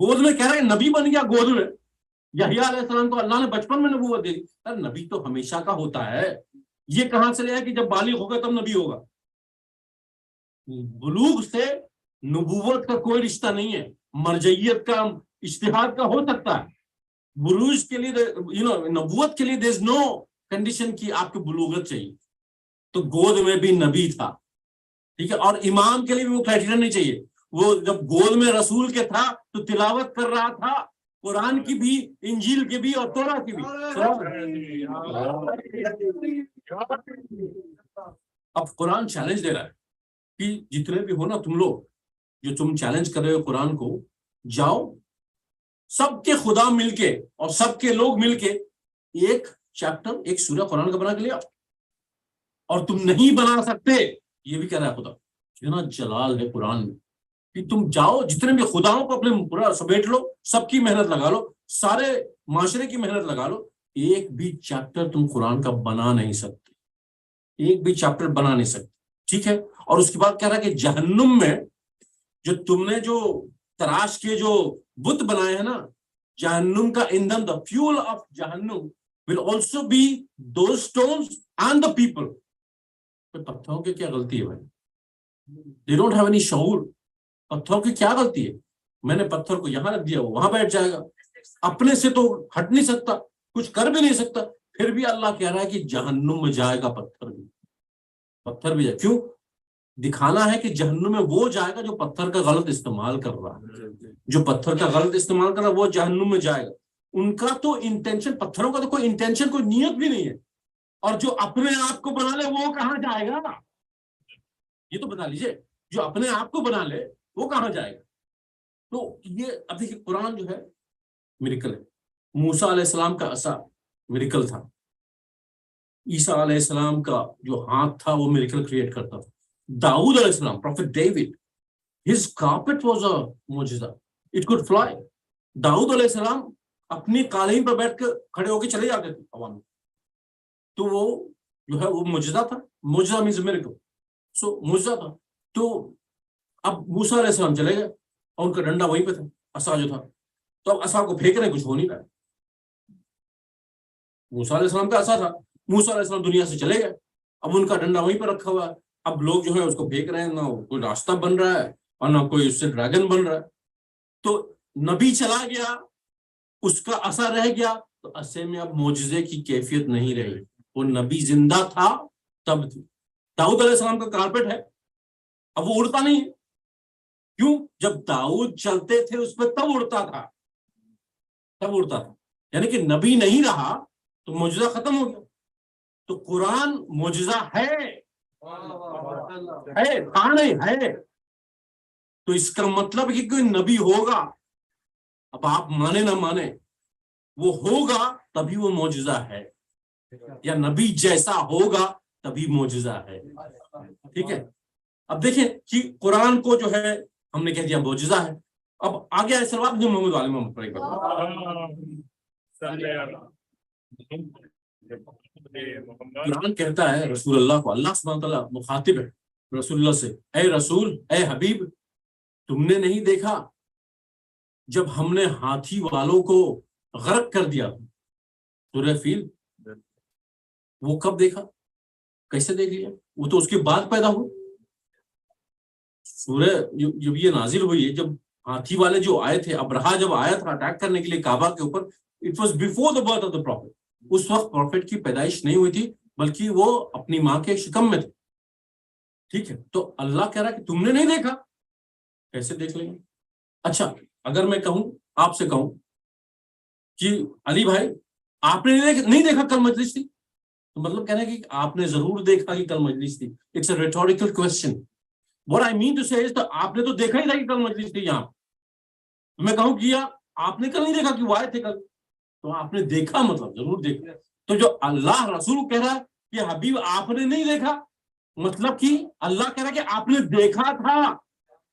گود میں کہہ رہا ہے نبی بن گیا گود میں. یحییٰ علیہ السلام کو اللہ نے بچپن میں نبوت دے دی. ارے نبی تو ہمیشہ کا ہوتا ہے, یہ کہاں سے لیا کہ جب بالغ ہوگا تب نبی ہوگا؟ بلوغ سے نبوت کا کوئی رشتہ نہیں ہے. مرجعیت کا اجتہاد کا ہو سکتا ہے, بلوغ کے لیے نبوت کے لیے there is no کنڈیشن کی آپ کو بلوغت چاہیے. تو گود میں بھی نبی تھا, ٹھیک ہے. اور امام کے لیے بھی وہ کرائٹیریا نہیں چاہیے. وہ جب گود میں رسول کے تھا تو تلاوت کر رہا تھا قرآن کی بھی, انجیل کی بھی اور تورات کی بھی. اب قرآن چیلنج دے رہا ہے کہ جتنے بھی ہو نا تم لوگ جو تم چیلنج کر رہے ہو قرآن کو, جاؤ سب کے خدا مل کے اور سب کے لوگ مل کے ایک چیپٹر ایک سورہ قرآن کا بنا کے لیا. اور تم نہیں بنا سکتے, یہ بھی کہہ رہا ہے خدا. کتنا جلال ہے قرآن میں کہ تم جاؤ جتنے بھی خداؤں کو اپنے پورا سمیٹ لو, سب کی محنت لگا لو, سارے معاشرے کی محنت لگا لو, ایک بھی چیپٹر تم قرآن کا بنا نہیں سکتے, ایک بھی چیپٹر بنا نہیں سکتے, ٹھیک ہے. اور اس کے بعد کہہ رہا ہے کہ جہنم میں جو تم نے جو تراش کے جو بت بنائے ہیں نا, جہنم کا ایندھن, the fuel of جہنم will also be those stones and the people. پتھروں کی کیا غلطی ہے بھائی؟ they don't have any شعور. پتھروں کی کیا غلطی ہے؟ میں نے پتھر کو یہاں رکھ دیا, وہ وہاں بیٹھ جائے گا, اپنے سے تو ہٹ نہیں سکتا, کچھ کر بھی نہیں سکتا. پھر بھی اللہ کہہ رہا ہے کہ جہنم میں جائے گا پتھر بھی جائے. کیوں؟ دکھانا ہے کہ جہنم میں وہ جائے گا جو پتھر کا غلط استعمال کر رہا ہے. جو پتھر کا غلط استعمال کر رہا ہے وہ جہنم میں جائے گا. ان کا تو انٹینشن, پتھروں کا تو کوئی انٹینشن, کوئی نیت بھی نہیں ہے. اور جو اپنے آپ کو بنا لے وہ کہاں جائے گا؟ یہ تو بتا لیجئے, جو اپنے آپ کو بنا لے وہ کہاں جائے گا؟ تو یہ اب دیکھیے قرآن جو ہے میریکل ہے. موسیٰ علیہ السلام کا عصا میریکل تھا, عیسیٰ علیہ السلام کا جو ہاتھ تھا وہ میریکل کریٹ کرتا تھا. داؤد علیہ السلام, prophet David, his carpet was a معجزہ, it could fly. داؤد علیہ السلام اپنی قالین پر بیٹھ کے کھڑے ہو کے چلے جاتے تھے ہوا میں, تو وہ جو ہے وہ معجزہ تھا. معجزہ means miracle, so معجزہ تھا. تو اب موسیٰ علیہ السلام چلے گئے اور ان کا ڈنڈا وہیں پہ تھا, عصا جو تھا. تو اب عصا کو پھینک رہے, کچھ ہو نہیں رہا. موسیٰ علیہ السلام کا عصا تھا, موسیٰ علیہ السلام دنیا سے چلے گئے, اب ان کا ڈنڈا وہیں پہ رکھا ہوا ہے. اب لوگ جو ہے اس کو پھینک رہے ہیں, نہ کوئی راستہ بن رہا ہے اور نہ کوئی اس سے ڈریگن بن رہا ہے. تو نبی چلا گیا, اس کا عصا رہ گیا, تو عصے میں اب معجزے کی کیفیت نہیں رہی. وہ نبی زندہ تھا تب تھی. داؤد علیہ السلام کا کارپیٹ ہے, اب وہ اڑتا نہیں ہے. کیوں؟ جب داؤد چلتے تھے اس پہ تب اڑتا تھا, تب اڑتا تھا. یعنی کہ نبی نہیں رہا تو معجزہ ختم ہو گیا. تو قرآن معجزہ ہے, تھا نہیں ہے. تو اس کا مطلب کہ کوئی نبی ہوگا, اب آپ مانے نہ مانے, وہ ہوگا تبھی وہ معجزہ ہے, یا نبی جیسا ہوگا تبھی معجزہ ہے. ٹھیک ہے. اب دیکھیں کہ قرآن کو جو ہے ہم نے کہہ دیا معجزہ ہے. اب آگے سلوات جو محمد عالم محمد پڑھیں قرآن کہتا ہے رسول اللہ کو, اللہ سبحانہ تعالیٰ مخاطب ہے رسول اللہ سے, اے رسول, اے حبیب, تم نے نہیں دیکھا جب ہم نے ہاتھی والوں کو غرق کر دیا سورہ فیل, وہ کب دیکھا, کیسے دیکھ لیا؟ وہ تو اس کے بعد پیدا ہوئے. سورہ جب یہ نازل ہوئی ہے, جب ہاتھی والے جو آئے تھے, ابرہا جب آیا تھا اٹیک کرنے کے لیے کعبہ کے اوپر, it was before the birth of the prophet. اس وقت پروفیٹ کی پیدائش نہیں ہوئی تھی, بلکہ وہ اپنی ماں کے شکم میں تھے. ٹھیک ہے. تو اللہ کہہ رہا ہے کہ تم نے نہیں دیکھا, کیسے دیکھ لیں گے؟ اچھا اگر میں کہوں, آپ سے کہوں کہ علی بھائی آپ نے نہیں دیکھا کل مجلس تھی, تو مطلب کہنا ہے کہ آپ نے ضرور دیکھا کہ کل مجلس تھی. It's a rhetorical question. What I mean to say is that آپ نے تو دیکھا ہی تھا کہ کل مجلس تھی یہاں. میں کہوں کہ آپ نے کل نہیں دیکھا کہ وہ آئے تھے کل, تو آپ نے دیکھا, مطلب ضرور دیکھا. تو جو اللہ رسول کہہ رہا ہے کہ حبیب آپ نے نہیں دیکھا, مطلب کہ اللہ کہہ رہا ہے کہ آپ نے دیکھا تھا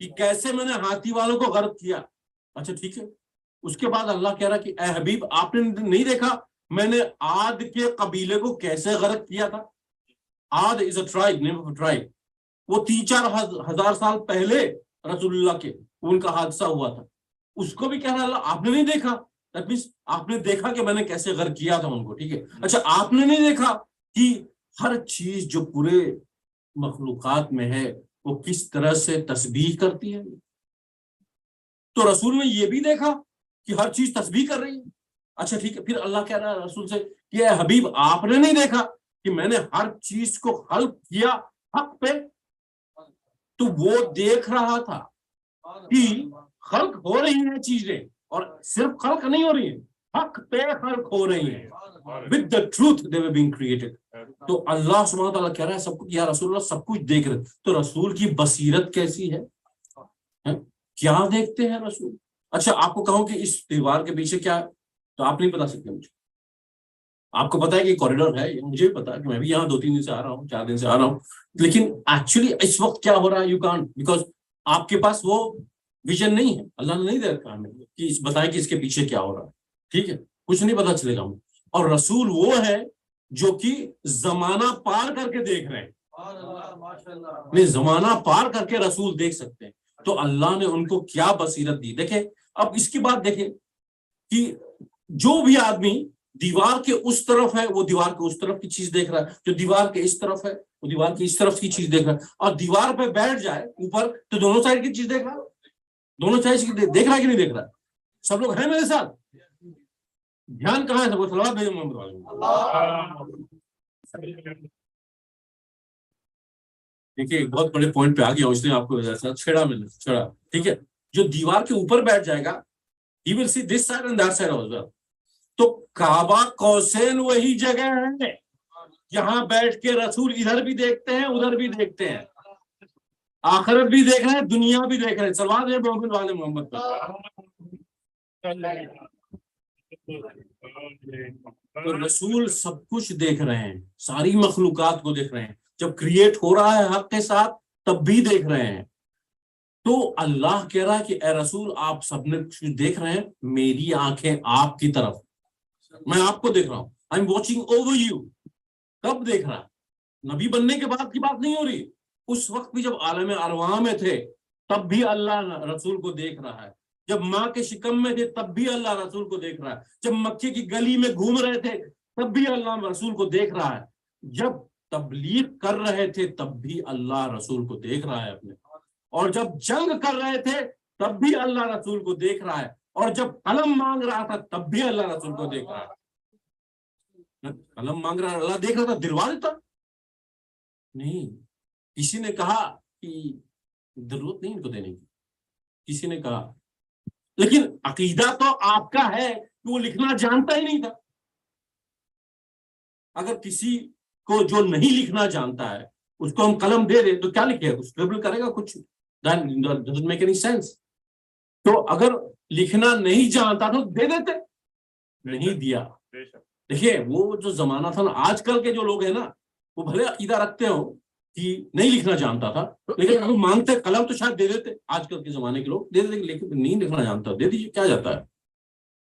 کہ کیسے میں نے ہاتھی والوں کو غرق کیا. اچھا ٹھیک ہے. اس کے بعد اللہ کہہ رہا ہے کہ اے حبیب آپ نے نہیں دیکھا میں نے عاد کے قبیلے کو کیسے غرق کیا تھا. Aad is a tribe, name of a tribe. وہ 3-4 ہزار سال پہلے رسول اللہ کے ان کا حادثہ ہوا تھا. اس کو بھی کہہ رہا اللہ آپ نے نہیں دیکھا. دیٹ مینس آپ نے دیکھا کہ میں نے کیسے غرق کیا تھا ان کو, ٹھیک ہے. اچھا آپ نے نہیں دیکھا کہ ہر چیز جو پورے مخلوقات میں ہے وہ کس طرح سے تسبیح کرتی ہے. تو رسول نے یہ بھی دیکھا کہ ہر چیز تسبیح کر رہی ہے. اچھا ٹھیک ہے, پھر اللہ کہہ رہا ہے رسول سے کہ اے حبیب آپ نے نہیں دیکھا کہ میں نے ہر چیز کو خلق کیا حق پہ. تو وہ دیکھ رہا تھا کہ خلق ہو رہی ہیں چیزیں, اور صرف خلق نہیں ہو رہی ہیں, حق پہ خلق ہو رہی ہیں. with the truth they were being created. تو اللہ سبحانہ وتعالیٰ کہہ رہا ہے سب کچھ, یا رسول اللہ سب کچھ دیکھ رہے. تو رسول کی بصیرت کیسی ہے, کیا دیکھتے ہیں رسول. اچھا آپ کو کہوں کہ اس دیوار کے پیچھے کیا, تو آپ نہیں بتا سکتے مجھے. آپ کو پتا ہے کہ کوریڈور ہے, مجھے بھی پتا ہے کہ میں بھی یہاں 2-3 دن سے آ رہا ہوں, 4 دن سے آ رہا ہوں, لیکن ایکچولی اس وقت کیا ہو رہا ہے یو کانٹ, بیکاز آپ کے پاس وہ ویژن نہیں ہے, اللہ نے نہیں دے رکھا ہمیں کہ بتائیں کہ اس کے پیچھے کیا ہو رہا ہے. ٹھیک ہے, کچھ نہیں پتا چلے گا ہمیں. اور رسول وہ ہے جو کہ زمانہ پار کر کے دیکھ رہے ہیں, نہیں زمانہ پار کر کے رسول دیکھ سکتے ہیں. تو اللہ نے ان کو کیا بصیرت دی. دیکھیں اب اس کی بات دیکھیں کہ جو بھی آدمی دیوار کے اس طرف ہے وہ دیوار کے اس طرف کی چیز دیکھ رہا ہے, جو دیوار کے اس طرف ہے وہ دیوار کی اس طرف کی چیز دیکھ رہا ہے, اور دیوار پہ بیٹھ جائے اوپر تو دونوں سائڈ کی چیز دیکھ رہا ہے. دونوں سائڈ دیکھ رہا ہے کہ نہیں دیکھ رہا. سب لوگ ہیں میرے ساتھ, دھیان کہاں ہے سب کو, صلوات بھیجو محمد والے. دیکھیے ایک بہت بڑے پوائنٹ پہ آ گیا ہوں, اس نے آپ کو چھیڑا میں نے چھیڑا. ٹھیک ہے, جو دیوار کے اوپر بیٹھ جائے گا he will see this side and that side also. تو کعبہ قوسین وہی جگہ ہے جہاں بیٹھ کے رسول ادھر بھی دیکھتے ہیں ادھر بھی دیکھتے ہیں, آخرت بھی دیکھ رہے ہیں دنیا بھی دیکھ رہے ہیں. صلوات ہے محمد والے محمد پر. تو رسول سب کچھ دیکھ رہے ہیں, ساری مخلوقات کو دیکھ رہے ہیں. جب کریٹ ہو رہا ہے حق کے ساتھ تب بھی دیکھ رہے ہیں. تو اللہ کہہ رہا ہے کہ اے رسول آپ سب نے کچھ دیکھ رہے ہیں, میری آنکھیں آپ کی طرف, میں آپ کو دیکھ رہا ہوں. I am watching over you. کب دیکھ رہا, نبی بننے کے بعد کی بات نہیں ہو رہی, اس وقت بھی جب عالم ارواح میں تھے تب بھی اللہ رسول کو دیکھ رہا ہے. جب ماں کے شکم میں تھے تب بھی اللہ رسول کو دیکھ رہا ہے. جب مکے کی گلی میں گھوم رہے تھے تب بھی اللہ رسول کو دیکھ رہا ہے. جب تبلیغ کر رہے تھے تب بھی اللہ رسول کو دیکھ رہا ہے اپنے, اور جب جنگ کر رہے تھے تب بھی اللہ رسول کو دیکھ رہا ہے, اور جب قلم مانگ رہا تھا تب بھی اللہ رسول کو دیکھ رہا ہے. قلم مانگ رہا, اللہ دیکھ رہا تھا, دلوا دیتا نہیں. کسی نے کہا کہ ضرورت نہیں ان کو دینے کی, کسی نے کہا, لیکن عقیدہ تو آپ کا ہے کہ وہ لکھنا جانتا ہی نہیں تھا. اگر کسی کو جو نہیں لکھنا جانتا ہے اس کو ہم قلم دے دیں تو کیا لکھے گا, اسکربل کرے گا کچھ, doesn't make any sense. تو اگر لکھنا نہیں جانتا تو دے دیتے, نہیں دیا. دیکھیے وہ جو زمانہ تھا نا, آج کل کے جو لوگ ہیں نا وہ بھلے عقیدہ رکھتے ہو کہ نہیں لکھنا جانتا تھا, لیکن اگر مانگتے قلم تو شاید دے دیتے. آج کل کے زمانے کے لوگ دے دیتے, لیکن نہیں لکھنا جانتا دے دیجیے, کیا جاتا ہے.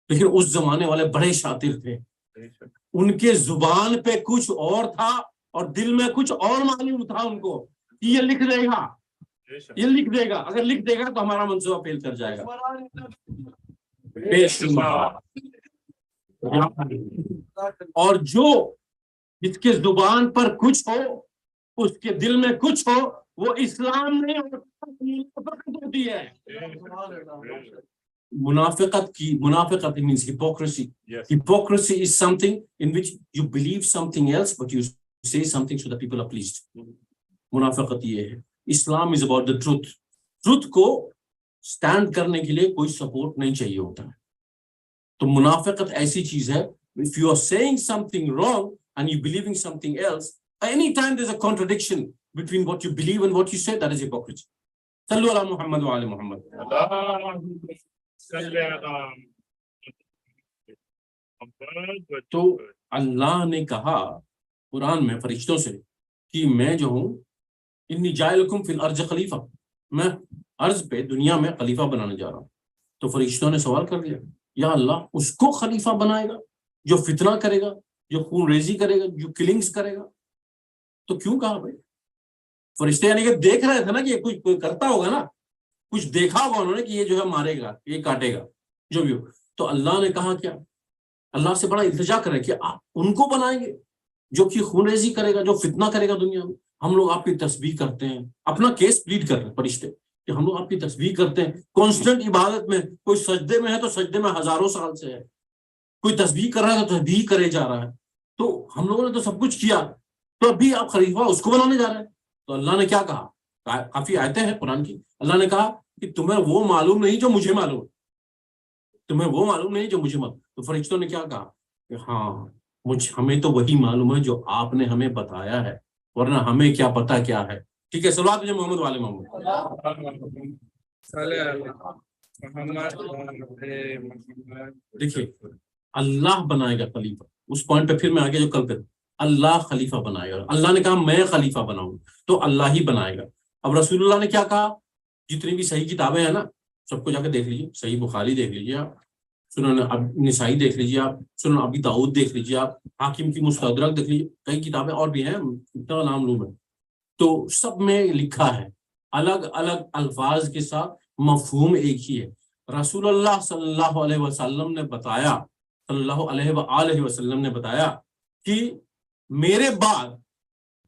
لیکن اس زمانے والے بڑے شاطر تھے, ان کے زبان پہ کچھ اور تھا اور دل میں کچھ اور معلوم تھا ان کو کہ یہ لکھ دے گا, یہ لکھ دے گا, اگر لکھ دے گا تو ہمارا منصوبہ فیل کر جائے گا. بے شمار. اور جو جس کے زبان پر کچھ ہو اس کے دل میں کچھ ہو وہ اسلام نہیں ہوتی ہے. منافقت means hypocrisy. Hypocrisy is something in which you believe something else but you say something so that people are pleased. منافقت یہ ہے. اسلام is about the truth. truth کو سٹینڈ کرنے کے لیے کوئی سپورٹ نہیں چاہیے ہوتا ہے. تو منافقت ایسی چیز ہے, if you are saying something wrong and you believing something else, anytime there's a contradiction between what you believe and what you say, that is hypocrisy. صلو علی محمد وعلی محمد. تو اللہ نے کہا قرآن میں فرشتوں سے کہ میں جو ہوں انی جاعلکم فی الارض خلیفہ, میں ارض پہ دنیا میں خلیفہ بنانے جا رہا ہوں. تو فرشتوں نے سوال کر دیا, یا اللہ اس کو خلیفہ بنائے گا جو فتنہ کرے گا, جو خون ریزی کرے گا, جو کلنگز کرے گا؟ تو کیوں کہا بھائی؟ فرشتے یعنی کہ دیکھ رہے تھے نا کہ کوئی کرتا ہوگا نا, کچھ دیکھا ہوگا انہوں نے کہ یہ جو ہے مارے گا، یہ کاٹے گا، جو بھی ہو. تو اللہ نے کہا کیا، اللہ سے بڑا التجا کرے کہ آپ ان کو بنائیں گے جو کہ خون ریزی کرے گا، جو فتنہ کرے گا دنیا میں. ہم لوگ آپ کی تسبیح کرتے ہیں، اپنا کیس پلیڈ کر رہے ہیں فرشتے کہ ہم لوگ آپ کی تسبیح کرتے ہیں کانسٹنٹ عبادت میں. کوئی سجدے میں ہے تو سجدے میں ہزاروں سال سے ہے، کوئی تسبیح کر رہا ہے تو تسبیح کرے جا رہا ہے. تو ہم لوگوں نے تو سب کچھ کیا، تو ابھی آپ خلیفہ اس کو بنانے جا رہے ہیں. تو اللہ نے کیا کہا، کافی آیتیں ہیں قرآن کی. اللہ نے کہا کہ تمہیں وہ معلوم نہیں جو مجھے معلوم، تمہیں وہ معلوم نہیں جو مجھے معلوم. تو فرشتوں نے کیا کہا کہ ہاں ہمیں تو وہی معلوم ہے جو آپ نے ہمیں بتایا ہے، ورنہ ہمیں کیا پتا کیا ہے. ٹھیک ہے، صلوات مجھے محمد والے محمد. دیکھیے اللہ بنائے گا خلیفہ، اس پوائنٹ پہ پھر میں آگے جو کل کروں، اللہ خلیفہ بنائے گا. اللہ نے کہا میں خلیفہ بناؤں تو اللہ ہی بنائے گا. اب رسول اللہ نے کیا کہا، جتنی بھی صحیح کتابیں ہیں نا سب کو جا کے دیکھ لیجیے، صحیح بخاری دیکھ لیجیے آپ، سنن نسائی دیکھ لیجیے آپ، سنن ابی داؤد دیکھ لیجیے آپ، حاکم کی مستدرک دیکھ لیجیے، کئی کتابیں اور بھی ہیں، اتنا نام لوں میں. تو سب میں لکھا ہے الگ الگ الفاظ کے ساتھ، مفہوم ایک ہی ہے. رسول اللہ صلی اللہ علیہ وسلم نے بتایا، صلی اللہ علیہ وآلہ وسلم نے بتایا کہ میرے بعد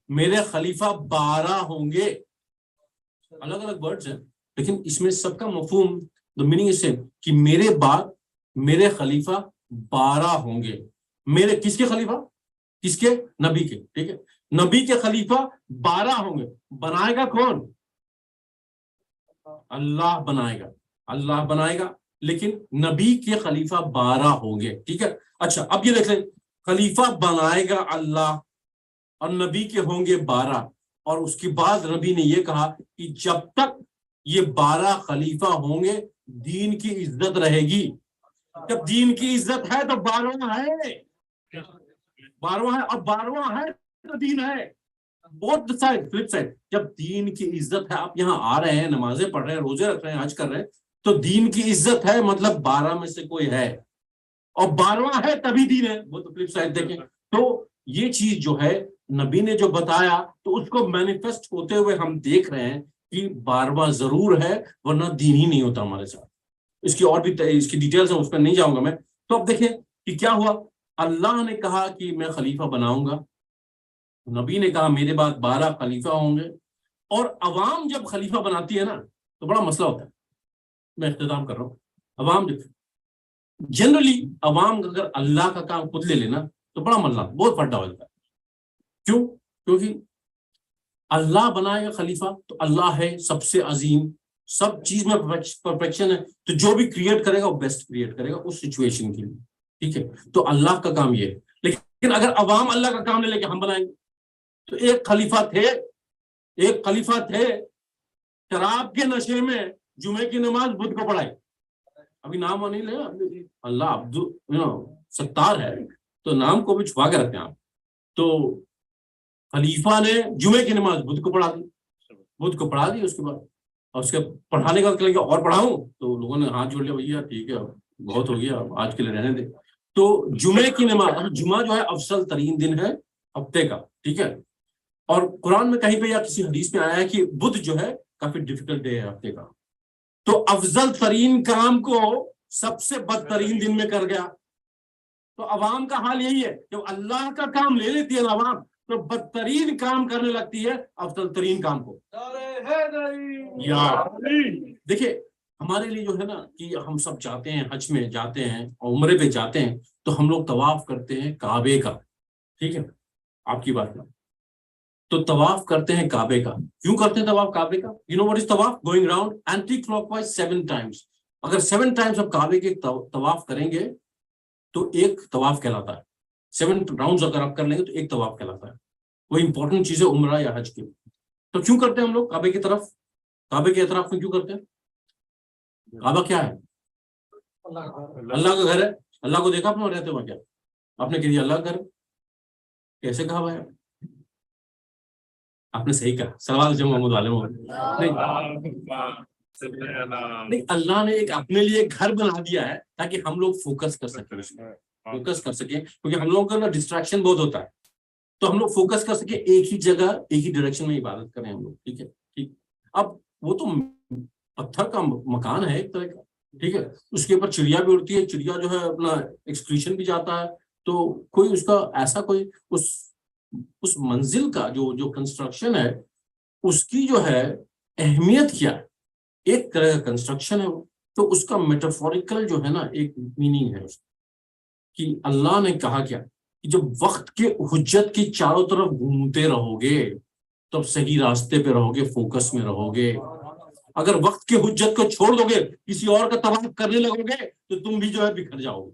میرے خلیفہ 12 ہوں گے. الگ الگ ورڈز ہیں لیکن اس میں سب کا مفہوم the meaning is same کہ میرے بعد میرے خلیفہ 12 ہوں گے. میرے کس کے خلیفہ، کس کے، نبی کے. ٹھیک ہے، نبی کے خلیفہ 12 ہوں گے. بنائے گا کون، اللہ بنائے گا، اللہ بنائے گا، لیکن نبی کے خلیفہ 12 ہوں گے. ٹھیک ہے. اچھا اب یہ دیکھ لیں، خلیفہ بنائے گا اللہ اور نبی کے ہوں گے 12، اور اس کے بعد نبی نے یہ کہا کہ جب تک یہ 12 خلیفہ ہوں گے دین کی عزت رہے گی. جب دین کی عزت ہے تو 12واں ہے، 12واں ہے، اور 12واں ہے تو دین ہے. بہت سائڈ فلپ سائڈ، جب دین کی عزت ہے، آپ یہاں آ رہے ہیں، نمازیں پڑھ رہے ہیں، روزے رکھ رہے ہیں، حج کر رہے ہیں، تو دین کی عزت ہے، مطلب 12 میں سے کوئی ہے، اور 12واں ہے تبھی دین ہے. وہ تو فلپ سائڈ دیکھیں. تو یہ چیز جو ہے نبی نے جو بتایا تو اس کو مینیفیسٹ ہوتے ہوئے ہم دیکھ رہے ہیں کہ 12واں ضرور ہے، ورنہ دین ہی نہیں ہوتا ہمارے ساتھ. اس کی اور بھی اس کی ڈیٹیلز ہیں، اس پہ نہیں جاؤں گا میں. تو اب دیکھیں کہ کیا ہوا، اللہ نے کہا کہ میں خلیفہ بناؤں گا، نبی نے کہا میرے بعد 12 خلیفہ ہوں گے. اور عوام جب خلیفہ بناتی ہے نا تو بڑا مسئلہ ہوتا ہے. میں اختتام کر رہا ہوں. عوام جنرلی عوام اگر اللہ کا کام خود لے لینا تو بڑا مسئلہ، بہت پھٹا ہو جاتا ہے. کیوں؟ کیونکہ اللہ بنائے گا خلیفہ تو اللہ ہے سب سے عظیم، سب چیز میں پرفیکشن ہے، تو جو بھی کریٹ کرے گا وہ بیسٹ کریٹ کرے گا اس سچویشن کے لیے. ٹھیک ہے، تو اللہ کا کام یہ ہے. لیکن اگر عوام اللہ کا کام لے لے کے ہم بنائیں گے تو ایک خلیفہ تھے شراب کے نشے میں جمعے کی نماز بدھ کو پڑھائی. ابھی نام نہیں لے، اللہ ستار ہے تو نام کو بھی چھپا کے رکھتے ہیں آپ. تو خلیفہ نے جمعے کی نماز بدھ کو پڑھا دی. اس کے بعد اور اس کے پڑھانے کا وقت اور پڑھاؤں تو لوگوں نے ہاتھ جوڑ لیا، بھیا ٹھیک ہے بہت ہو گیا آج کے لیے رہنے دے. تو جمعے کی نماز، جمعہ جو ہے افضل ترین دن ہے ہفتے کا. ٹھیک ہے، اور قرآن میں کہیں پہ یا کسی حدیث میں آیا ہے کہ بدھ جو ہے کافی ڈیفیکلٹ ڈے ہے ہفتے کا. تو افضل ترین کام کو سب سے بدترین دن میں کر گیا. تو عوام کا حال یہی ہے، جب اللہ کا کام لے لیتی ہے عوام تو بدترین کام کرنے لگتی ہے افضل ترین کام کو. دیکھیے ہمارے لیے جو ہے نا کہ ہم سب جاتے ہیں، حج میں جاتے ہیں، عمرے پہ جاتے ہیں، تو ہم لوگ طواف کرتے ہیں کعبے کا. ٹھیک ہے، آپ کی بات میں تو طواف کرتے ہیں کعبے کا. کیوں کرتے ہیں طواف کعبے کا؟ یو نو واٹ از طواف؟ Going round anticlockwise 7 times. اگر 7 times آپ کعبے کے طواف کریں گے تو ایک طواف کہلاتا ہے. 7 rounds اگر آپ کر لیں گے تو ایک طواف کہلاتا ہے. وہ امپورٹنٹ چیز ہے عمرہ یا حج کی. تو کیوں کرتے ہیں ہم لوگ کعبے کی طرف، کعبے کے اطراف میں کیوں کرتے ہیں؟ کعبہ کیا ہے؟ اللہ کا گھر ہے. اللہ کو دیکھا آپ نے رہتے ہوا کیا آپ نے کہ اللہ کا گھر کیسے کہا بھائی؟ آپ نے صحیح کہا، سوال جو محمد والے نہیں، اللہ نے ایک اپنے لیے گھر بنا دیا ہے تاکہ ہم لوگ فوکس کر سکیں کیونکہ ہم لوگوں کا نا ڈسٹریکشن بہت ہوتا ہے. تو ہم لوگ فوکس کر سکیں ایک ہی جگہ، ایک ہی ڈائریکشن میں عبادت کریں ہم لوگ. ٹھیک ہے، ٹھیک. اب وہ تو پتھر کا مکان ہے ایک طرح کا، ٹھیک ہے، اس کے اوپر چڑیا بھی اڑتی ہے، چڑیا جو ہے اپنا ایکسکریشن بھی جاتا ہے، تو کوئی اس کا ایسا کوئی اس منزل کا جو کنسٹرکشن ہے اس کی جو ہے اہمیت کیا ہے، ایک طرح کا کنسٹرکشن ہے وہ، تو اس کا میٹافوریکل جو ہے نا ایک میننگ ہے اس کہ اللہ نے کہا کیا کہ جب وقت کے حجت کی چاروں طرف گھومتے رہو گے تب صحیح راستے پہ رہو گے، فوکس میں رہو گے. اگر وقت کے حجت کو چھوڑ دو گے، کسی اور کا طواف کرنے لگو گے تو تم بھی جو ہے بکھر جاؤ گے،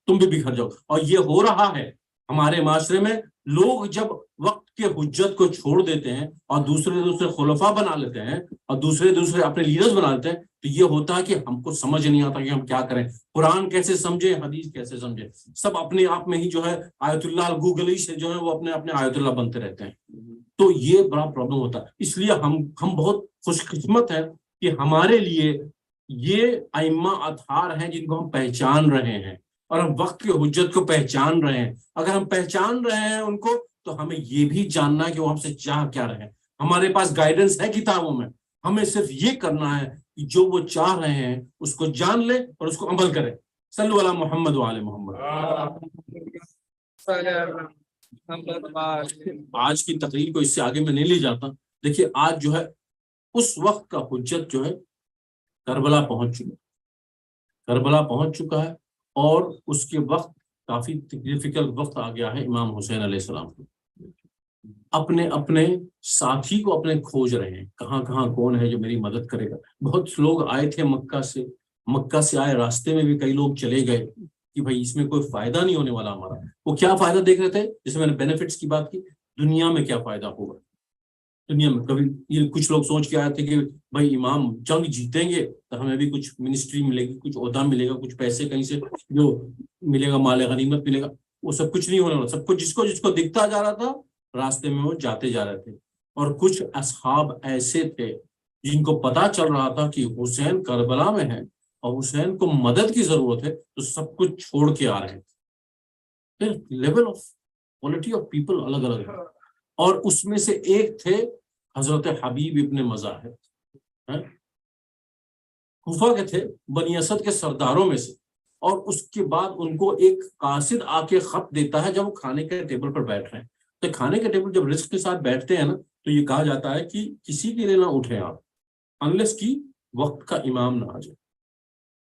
تم بھی بکھر جاؤ. اور یہ ہو رہا ہے ہمارے معاشرے میں. لوگ جب وقت کے حجت کو چھوڑ دیتے ہیں اور دوسرے خلفاء بنا لیتے ہیں اور دوسرے اپنے لیڈرز بنا لیتے ہیں تو یہ ہوتا ہے کہ ہم کو سمجھ نہیں آتا کہ ہم کیا کریں، قرآن کیسے سمجھے، حدیث کیسے سمجھے. سب اپنے آپ میں ہی جو ہے آیت اللہ گوگلی سے جو ہے وہ اپنے آیت اللہ بنتے رہتے ہیں. تو یہ بڑا پرابلم ہوتا ہے. اس لیے ہم بہت خوش قسمت ہیں کہ ہمارے لیے یہ ائمہ اطہار ہیں جن کو ہم پہچان رہے ہیں اور ہم وقت کی حجت کو پہچان رہے ہیں. اگر ہم پہچان رہے ہیں ان کو تو ہمیں یہ بھی جاننا ہے کہ وہ ہم سے چاہ کیا رہے ہیں. ہمارے پاس گائیڈنس ہے کتابوں میں، ہمیں صرف یہ کرنا ہے کہ جو وہ چاہ رہے ہیں اس کو جان لے اور اس کو عمل کرے. صلو علی محمد وعلی محمد. آج کی تقریر کو اس سے آگے میں نہیں لے جاتا. دیکھیے آج جو ہے اس وقت کا حجت جو ہے کربلا پہنچ چکا ہے اور اس کے وقت کافی ڈیفیکلٹ وقت آ گیا ہے. امام حسین علیہ السلام اپنے ساتھی کو اپنے کھوج رہے ہیں، کہاں کون ہے جو میری مدد کرے گا. بہت لوگ آئے تھے مکہ سے آئے، راستے میں بھی کئی لوگ چلے گئے کہ بھائی اس میں کوئی فائدہ نہیں ہونے والا ہمارا. وہ کیا فائدہ دیکھ رہے تھے؟ جیسے میں نے بینیفٹس کی بات کی، دنیا میں کیا فائدہ ہوگا. دنیا میں کبھی یہ کچھ لوگ سوچ کے آئے تھے کہ بھائی امام جنگ جیتیں گے تو ہمیں بھی کچھ منسٹری ملے گی، کچھ عہدہ ملے گا، کچھ پیسے کہیں سے جو ملے گا، مال غنیمت ملے گا. وہ سب کچھ نہیں ہونے والا. سب کچھ جس کو دکھتا جا رہا تھا راستے میں وہ جاتے جا رہے تھے. اور کچھ اصحاب ایسے تھے جن کو پتا چل رہا تھا کہ حسین کربلا میں ہے اور حسین کو مدد کی ضرورت ہے، تو سب کچھ چھوڑ کے آ رہے تھے. Level of quality of people الگ الگ ہے. اور اس میں سے ایک تھے حضرت حبیب ابن مظاہر، کوفہ کے تھے، بنی اسد کے سرداروں میں سے. اور اس کے بعد ان کو ایک قاصد آ کے خط دیتا ہے جب وہ کھانے کے ٹیبل پر بیٹھ رہے ہیں. تو کھانے کے ٹیبل جب رزق کے ساتھ بیٹھتے ہیں نا تو یہ کہا جاتا ہے کہ کسی کے لیے نہ اٹھیں آپ انلیس کی وقت کا امام نہ آ جائے.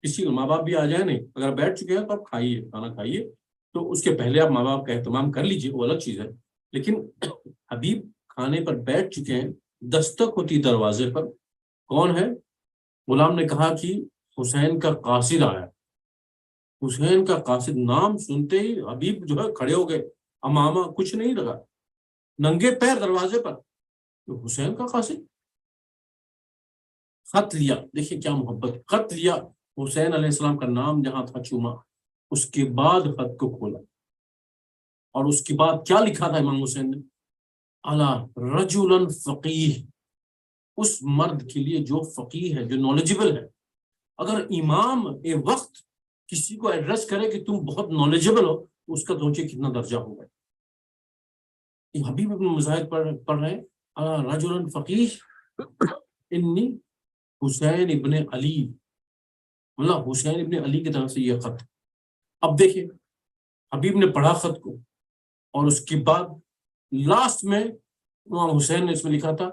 کسی ماں باپ بھی آ جائے نہیں، اگر بیٹھ چکے ہیں تو آپ کھائیے، کھانا کھائیے. تو اس کے پہلے آپ ماں باپ کا اہتمام کر لیجیے، وہ الگ چیز ہے. لیکن حبیب کھانے پر بیٹھ چکے ہیں، دستک ہوتی دروازے پر. کون ہے؟ غلام نے کہا کہ حسین کا قاصد آیا. حسین کا قاصد نام سنتے ہی حبیب جو ہے کھڑے ہو گئے، امامہ کچھ نہیں لگا، ننگے پیر دروازے پر. تو حسین کا قاصد خط لیا. دیکھیے کیا محبت. خط لیا، حسین علیہ السلام کا نام جہاں تھا چوما، اس کے بعد خط کو کھولا اور اس کے بعد کیا لکھا تھا امام حسین نے؟ اعلی رجلا فقیہ، اس مرد کے لیے جو فقیہ ہے، جو نالجبل ہے. اگر امام وقت کسی کو ایڈریس کرے کہ تم بہت نالجبل ہو تو اس کا سوچے کتنا درجہ ہوگا. حبیب ابن مظاہر پڑھ رہے ہیں اعلی رجلا فقیہ انی حسین ابن علی، مطلب حسین ابن علی کی طرف سے یہ خط. اب دیکھیں حبیب نے پڑھا خط کو اور اس کے بعد لاسٹ میں امام حسین نے اس میں لکھا تھا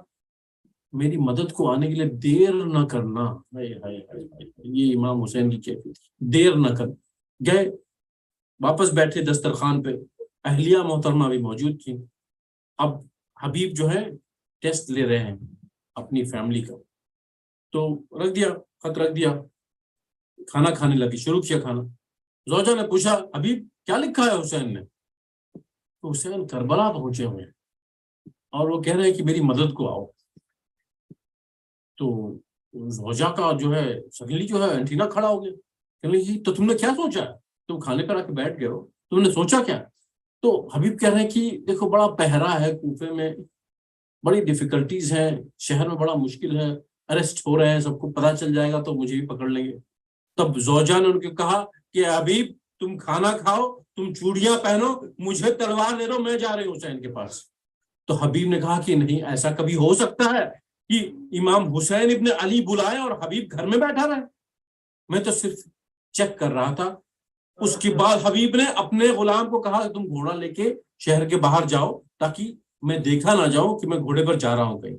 میری مدد کو آنے کے لیے دیر نہ کرنا. یہ امام حسین کی کیفیت، دیر نہ کر. گئے واپس بیٹھے دسترخوان پہ، اہلیہ محترمہ بھی موجود تھی. اب حبیب جو ہے ٹیسٹ لے رہے ہیں اپنی فیملی کا. تو رکھ دیا خط، رکھ دیا، کھانا کھانے لگی، شروع کیا کھانا. زوجہ نے پوچھا حبیب کیا لکھا ہے حسین نے؟ تو حسین کربلا پہنچے ہوئے ہیں اور وہ کہہ رہے ہیں کہ میری مدد کو آؤ. تو زوجہ کا جو ہے سڈنلی جو ہے اینٹینا کھڑا ہو گیا. کہنے لگی تو تم نے کیا سوچا؟ تم کھانے پر آ کے بیٹھ گئے ہو، تم نے سوچا کیا؟ تو حبیب کہہ رہے ہیں کہ دیکھو بڑا پہرا ہے کوفے میں، بڑی ڈیفیکلٹیز ہیں، شہر میں بڑا مشکل ہے، اریسٹ ہو رہے ہیں، سب کو پتہ چل جائے گا تو مجھے بھی پکڑ لیں گے. تب زوجہ نے ان کو کہا کہ حبیب تم کھانا کھاؤ، تم چوڑیاں پہنو، مجھے تلوار دے دو، میں جا رہی ہوں حسین کے پاس. تو حبیب نے کہا کہ نہیں، ایسا کبھی ہو سکتا ہے کہ امام حسین ابن علی بلائے اور حبیب گھر میں بیٹھا رہے. میں تو صرف چیک کر رہا تھا. اس کے بعد حبیب نے اپنے غلام کو کہا کہ تم گھوڑا لے کے شہر کے باہر جاؤ تاکہ میں دیکھا نہ جاؤں کہ میں گھوڑے پر جا رہا ہوں کہیں.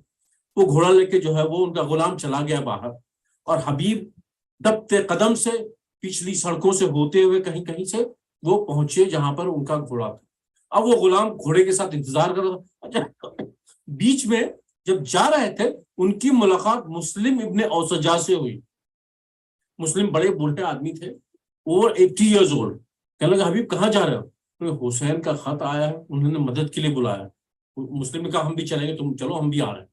وہ گھوڑا لے کے جو ہے وہ ان کا غلام چلا گیا باہر, اور حبیب دبتے قدم سے پچھلی سڑکوں سے ہوتے ہوئے کہیں کہیں سے وہ پہنچے جہاں پر ان کا گھوڑا تھا. اب وہ غلام گھوڑے کے ساتھ انتظار کر رہا تھا. اچھا, بیچ میں جب جا رہے تھے ان کی ملاقات مسلم ابن اوسجا سے ہوئی. مسلم بڑے بوڑھے آدمی تھے, اوور 80 ایئرز اولڈ. کہنے لگا حبیب کہاں جا رہے ہو؟ حسین کا خط آیا ہے, انہوں نے مدد کے لیے بلایا. مسلم نے کہا ہم بھی چلیں گے, تم چلو ہم بھی آ رہے ہیں.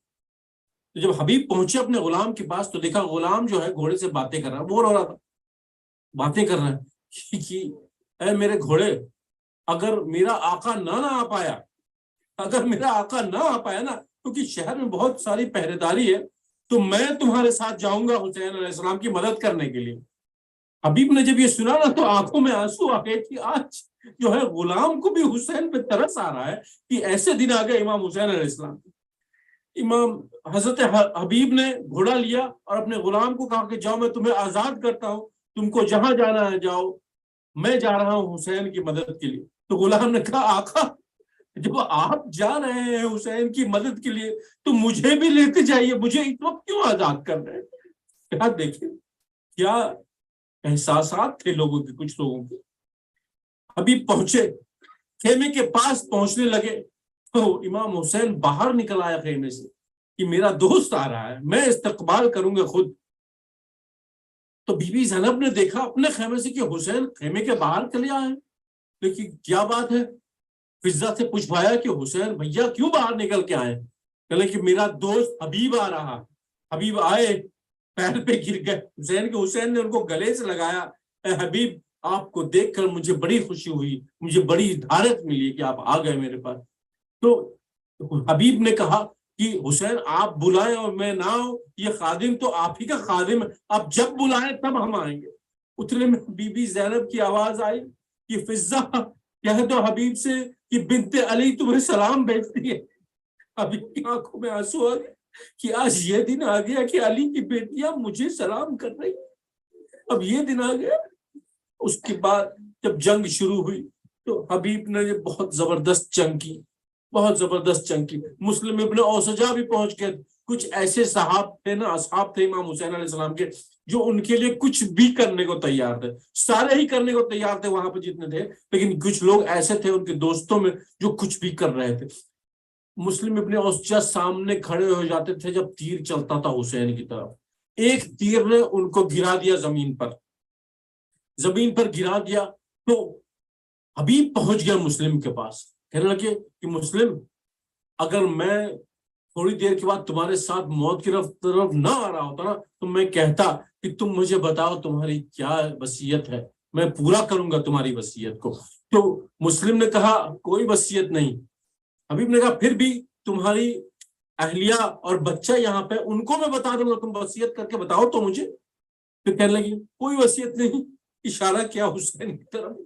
تو جب حبیب پہنچے اپنے غلام کے پاس تو دیکھا غلام جو ہے گھوڑے سے باتیں کر رہا ہے, بور ہو رہا تھا, باتیں کر رہا ہے کہ اے میرے گھوڑے, اگر میرا آقا نہ آ پایا, اگر میرا آقا نہ آ پایا نا, کیونکہ شہر میں بہت ساری پہرے داری ہے, تو میں تمہارے ساتھ جاؤں گا حسین علیہ السلام کی مدد کرنے کے لیے. حبیب نے جب یہ سنا نا تو آنکھوں میں آنسو آ گئے کہ آج جو ہے غلام کو بھی حسین پہ ترس آ رہا ہے کہ ایسے دن آ گئے امام حسین علیہ السلام. امام حضرت حبیب نے گھوڑا لیا اور اپنے غلام کو کہا کہ جاؤ میں تمہیں آزاد کرتا ہوں, تم کو جہاں جانا ہے جاؤ, میں جا رہا ہوں حسین کی مدد کے لیے. تو غلام نے کہا آقا جب آپ جا رہے ہیں حسین کی مدد کے لیے تو مجھے بھی لیتے جائیے, مجھے اس وقت کیوں آزاد کر رہے ہیں؟ کیا دیکھیں کیا احساسات تھے لوگوں کے, کچھ لوگوں کے. حبیب پہنچے, خیمے کے پاس پہنچنے لگے تو امام حسین باہر نکل آیا خیمے سے کہ میرا دوست آ رہا ہے, میں استقبال کروں گا خود. تو بی بی زینب نے دیکھا اپنے خیمے سے کہ حسین خیمے کے باہر چلے آئے. لیکن کیا بات ہے, فضا سے پوچھوایا کہ حسین بھیا کیوں باہر نکل کے آئے؟ کہنے کہ میرا دوست حبیب آ رہا. حبیب آئے, پیر پہ گر گئے حسین کے. حسین نے ان کو گلے سے لگایا, اے حبیب آپ کو دیکھ کر مجھے بڑی خوشی ہوئی, مجھے بڑی دھارت ملی کہ آپ آ گئے میرے پاس. تو حبیب نے کہا کہ حسین آپ بلائیں اور میں نہ آؤں, یہ خادم تو آپ ہی کا خادم ہے, آپ جب بلائیں تب ہم آئیں گے. اتنے میں بی بی زینب کی آواز آئی کہ فضا کہہ دو حبیب سے کہ بنت علی تمہیں سلام بھیجتی ہے. حبیب کی آنکھوں میں آنسو آ گئے کہ آج یہ دن آ گیا کہ علی کی بیٹیاں مجھے سلام کر رہی, اب یہ دن آ گیا. اس کے بعد جب جنگ شروع ہوئی تو حبیب نے بہت زبردست جنگ کی, بہت زبردست جنگ کی. مسلم ابن اوسجا بھی پہنچ گئے. کچھ ایسے صحاب تھے نا, اصحاب تھے امام حسین علیہ السلام کے, جو ان کے لیے کچھ بھی کرنے کو تیار تھے. سارے ہی کرنے کو تیار تھے وہاں پہ جتنے تھے, لیکن کچھ لوگ ایسے تھے ان کے دوستوں میں جو کچھ بھی کر رہے تھے. مسلم ابن اوسجا سامنے کھڑے ہو جاتے تھے جب تیر چلتا تھا حسین کی طرف. ایک تیر نے ان کو گرا دیا زمین پر گرا دیا. تو حبیب پہنچ گیا مسلم کے پاس, کہنے لگے کہ مسلم اگر میں تھوڑی دیر کے بعد تمہارے ساتھ موت کی طرف نہ آ رہا ہوتا نا تو میں کہتا کہ تم مجھے بتاؤ تمہاری کیا وصیت ہے, میں پورا کروں گا تمہاری وصیت کو. تو مسلم نے کہا کوئی وصیت نہیں. حبیب نے کہا پھر بھی تمہاری اہلیہ اور بچہ یہاں پہ, ان کو میں بتا دوں گا, تم وصیت کر کے بتاؤ تو مجھے. پھر کہنے لگی کوئی وصیت نہیں. اشارہ کیا حسین کی طرف,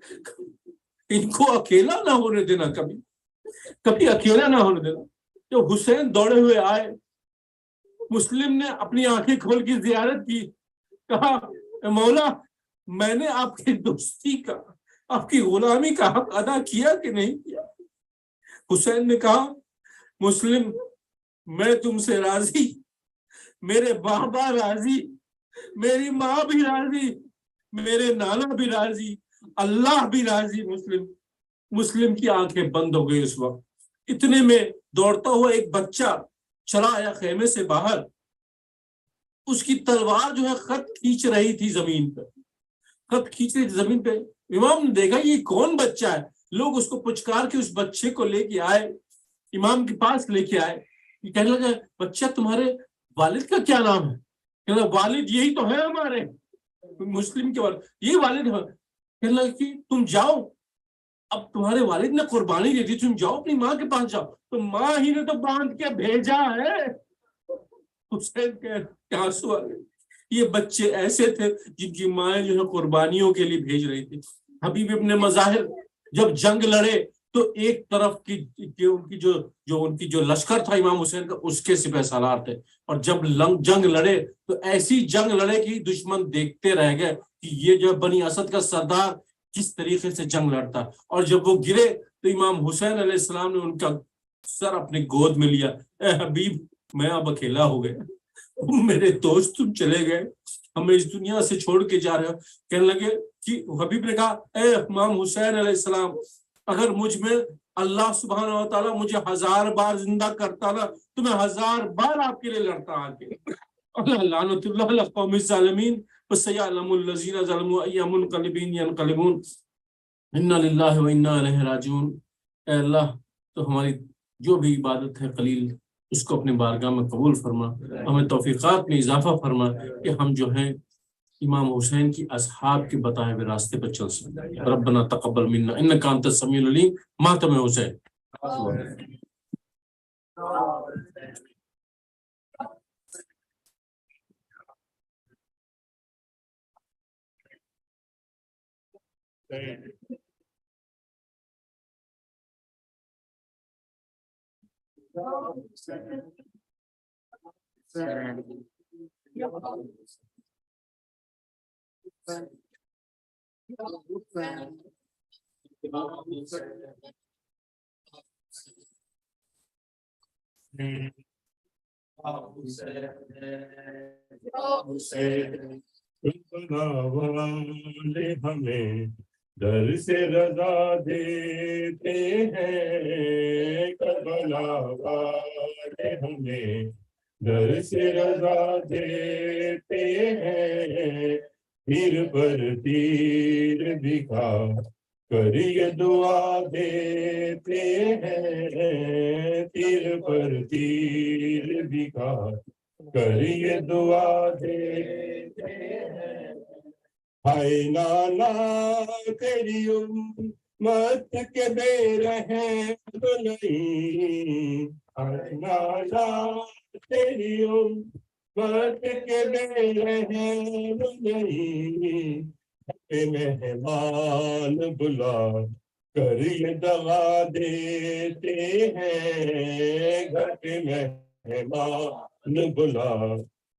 ان کو اکیلا نہ ہونے دینا, کبھی اکیلا نہ ہونے دینا. جب حسین دوڑے ہوئے آئے, مسلم نے اپنی آنکھیں کھول کی زیارت کی, کہا مولا میں نے آپ کی دوستی کا, آپ کی غلامی کا حق ادا کیا کہ نہیں کیا؟ حسین نے کہا مسلم میں تم سے راضی, میرے بابا راضی, میری ماں بھی راضی, میرے نانا بھی راضی, اللہ بھی راضی. مسلم کی آنکھیں بند ہو گئی اس وقت. اتنے میں دوڑتا ہوا ایک بچہ چلا آیا خیمے سے باہر. اس کی تلوار جو ہے خط کھینچ رہی تھی زمین پہ. امام نے دیکھا یہ کون بچہ ہے. لوگ اس کو پچکار کے اس بچے کو لے کے آئے, امام کے پاس لے کے آئے. یہ کہنے لگا بچہ تمہارے والد کا کیا نام ہے؟ کہنے لگا والد یہی تو ہے ہمارے, مسلم کے والد یہ والد ہے. کہنے لگا کہ تم جاؤ, اب تمہارے والد نے قربانی دے دی, تم جاؤ اپنی ماں کے پاس جاؤ. تو ماں ہی نے تو باندھ کے بھیجا ہے. حسین کے آنسو آ گئے. یہ بچے ایسے تھے جن کی مائیں جو ہے قربانیوں کے لیے بھیج رہی تھی. حبیب ابن مظاہر جب جنگ لڑے تو ایک طرف کی ان کی جو لشکر تھا امام حسین کا اس کے سپہ سالار تھے، اور جب جنگ لڑے تو ایسی جنگ لڑے کہ دشمن دیکھتے رہ گئے کہ یہ جو بنی اسد کا سردار کس طریقے سے جنگ لڑتا، اور جب وہ گرے تو امام حسین علیہ السلام نے ان کا سر اپنے گود میں لیا، اے حبیب میں اب اکیلا ہو گیا، میرے دوست تم چلے گئے، ہمیں اس دنیا سے چھوڑ کے جا رہے ہو۔ کہنے لگے کہ حبیب نے کہا اے امام حسین علیہ السلام، اگر مجھ میں اللہ سبحانہ و تعالیٰ مجھے 1000 بار زندہ کرتا نا تو میں 1000 بار آپ کے لیے لڑتا آگے۔ اللہ لعنت اللہ علی القوم الظالمین وسیعلم الذین ظلموا ای منقلب ینقلبون انا للہ و انا الیہ راجعون۔ اے اللہ تو ہماری جو بھی عبادت ہے قلیل اس کو اپنے بارگاہ میں قبول فرما، ہمیں توفیقات میں اضافہ فرما کہ ہم جو ہیں امام حسین کی اصحاب کے بتائے ہوئے راستے پر چل سکیں۔ ربنا تقبل منا انک انت السمیع العلیم۔ ماتم حسین۔ والے ہمیں در سے رضا دیتے ہیں، کربلا والے ہمیں در سے رضا دیتے ہیں، تیر پر تیر دکھا کر یہ دعا دیتے ہیں، تیر پر تیر دکھا کر یہ دعا دیتے ہیں۔ ہائے نانا تیری امت کے بے رحم نہیں، ہائے نانا تیری امت کے بے رحم نہیں، مہمان بلا کر یہ دغا دیتے ہیں، گھر پہ مہمان بلا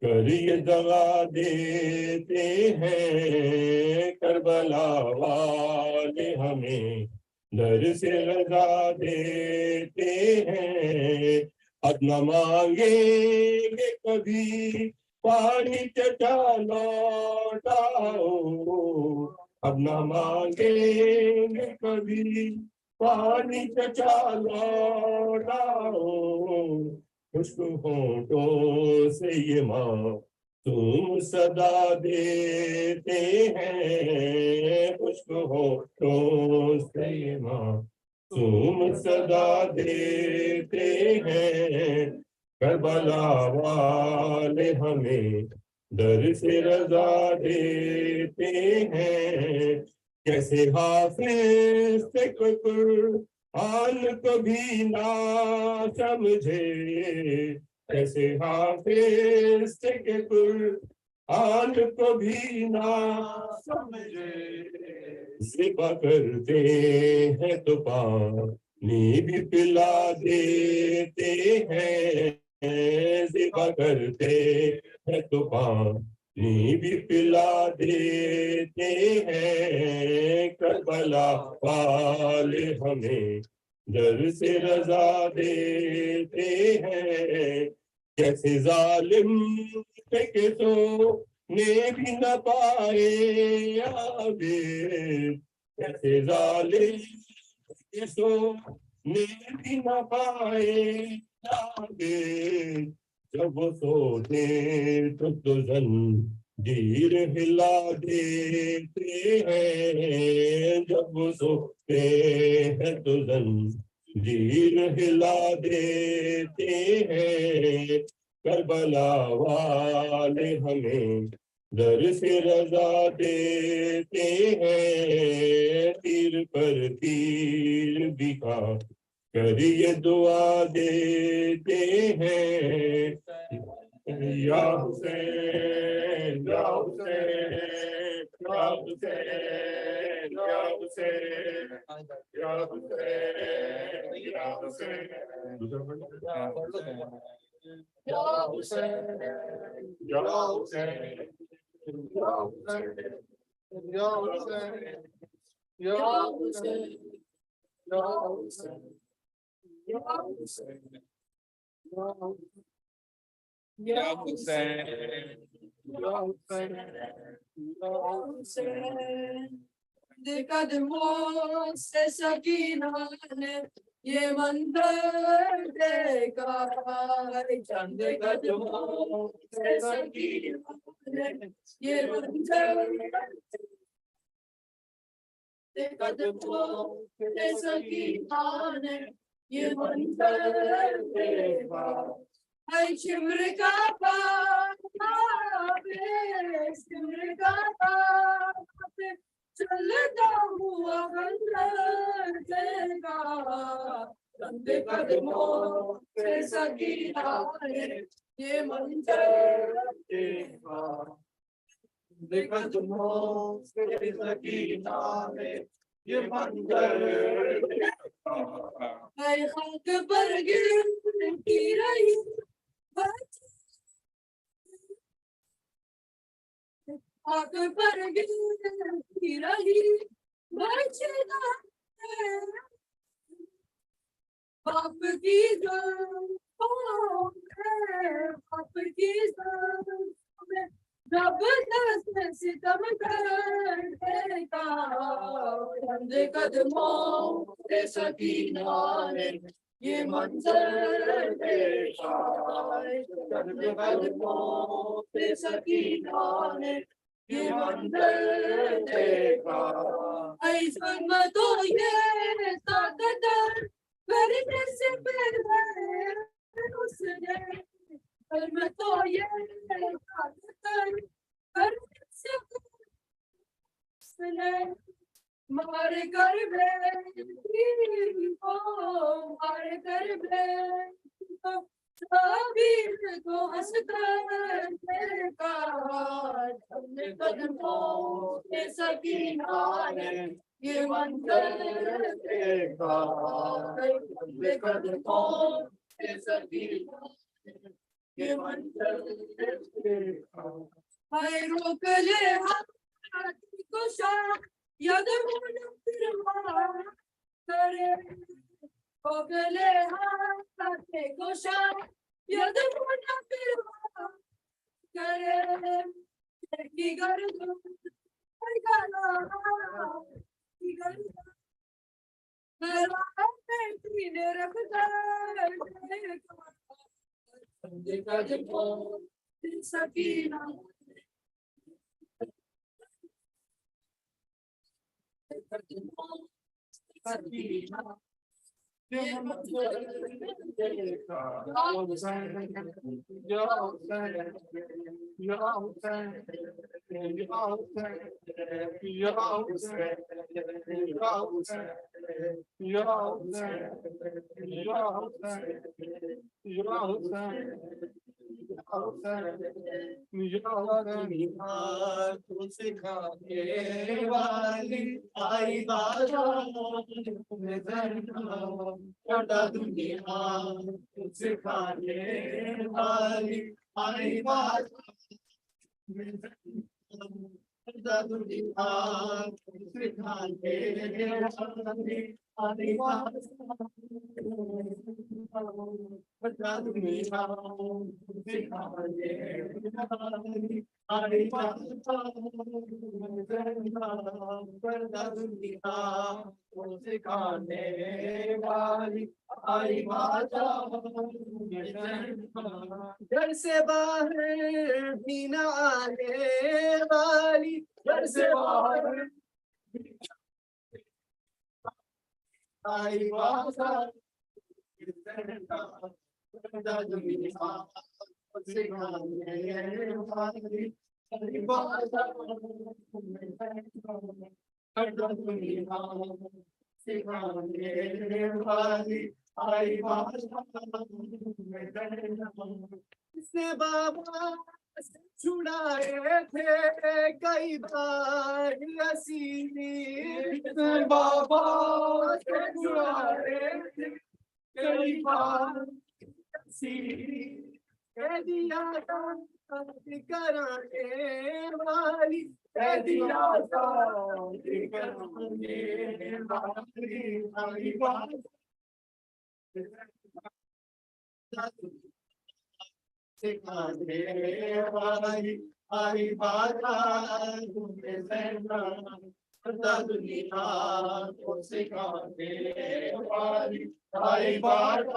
کر یہ دغا دیتے ہیں، کربلا والے ہمیں در سے رضا دیتے ہیں، اب نہ مانگیں گے کبھی پانی چٹا لوٹاؤ، اب نہ مانگیں گے کبھی پانی چچا لوٹاؤ، خشک ہونٹوں سے یہ ماں تم صدا دیتے ہیں، خشک ہونٹوں سے یہ ماں تم صدا دیتے ہیں، کربلا والے ہمیں در سے رضا دیتے ہیں، کیسے حافظ سے کوئی قرآن کو بھی نہ سمجھے، کیسے حافظ سے کہ قرآن کو بھی نہ سمجھے، ذبح کرتے ہیں تو پانی بھی پلا دیتے ہیں، ذبح کرتے ہیں تو پانی بھی پلا دیتے ہیں، کربلا والے ہمیں در سے رضا دیتے ہیں، کیسے ظالم کے سونے بھی نہ پائے عابد، کیسے ظالم کے سونے بھی نہ پائے عابد، جب وہ سوتے تو زنجیر ہلا دیتے ہیں، جب وہ سوتے ہیں تو زنجیر ہلا دیتے ہیں، کربلا والے ہمیں در سے رضا دیتے ہیں، تیر پر تیر دکھا کر یہ دعا دیتے ہیں، یا حسین یا حسین یا حسین یا حسین قدموں سے سکینہ نے یہ منظر دیکھا چند قدموں سے سکینہ نے یہ منظر قدموں سے سکینہ نے یہ منظر دیکھا اے شمر کا پاپ شمر کا پاپ چلتا ہوا بندر دیکھا چند قدموں سے سکینہ نے یہ منظر دیکھا چند قدموں سے سکینہ نے یہ منظر دیکھا اے خاک پر گرتی رہی خاک پر گرتی رہی بچنا باپ کی ظلم باپ کی ظلم رب دست ستم کر دیتا چند قدموں سے سکینہ نے یہ منظر دیکھا چند قدموں سے سکینہ نے یہ منظر دیکھا اے ظلم تو یہ طاقت کرنے سے پہلے اس نے ظلم تو یہ طاقت کرنے سے اس نے مار کر بیٹی کو مار کر بیٹی کو تعبیر کو ہنس کر دیکھا چند قدموں سے سکینہ نے یہ منظر دیکھا چند قدموں سے سکینہ نے یہ منظر دیکھا اے روک لے ہاتھ کو شاہ یاد ہونا پھر کرے روکلے ہاتھ کو شاہ یاد ہونا پھر کرے کی گردن کی گردن بیٹی نے رکھ کر سکینہ سکھانے والی آئی بازار دنیا سکھانے والی آئی بازار دنیا سکھانے والی آئی گھر سے باہر بھی نہ آنے والی گھر سے باہر آئی بازار بابا چھڑائے تھے کئی بار رسید بابا سے چھڑائے تھے کئی بار رسید کہہ دیا ساتھ کرانے والی کہہ دیا ساتھ کرانے والی بات سکھانے والی آئی بات دنیا کو سکھانے والی آئی بات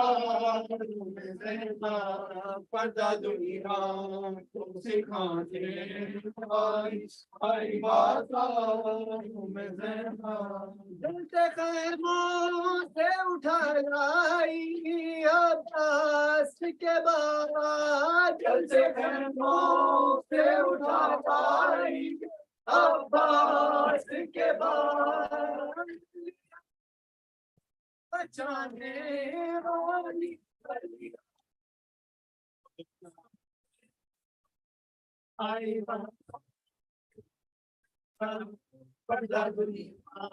پردہ دنیا کو سکھانے والی آئی بات جلتے خیموں سے اٹھا لائی عباس کے بعد جلتے خیموں سے اٹھا لائی عباس کے بعد بچانے والی آئی بات پردہ دنیا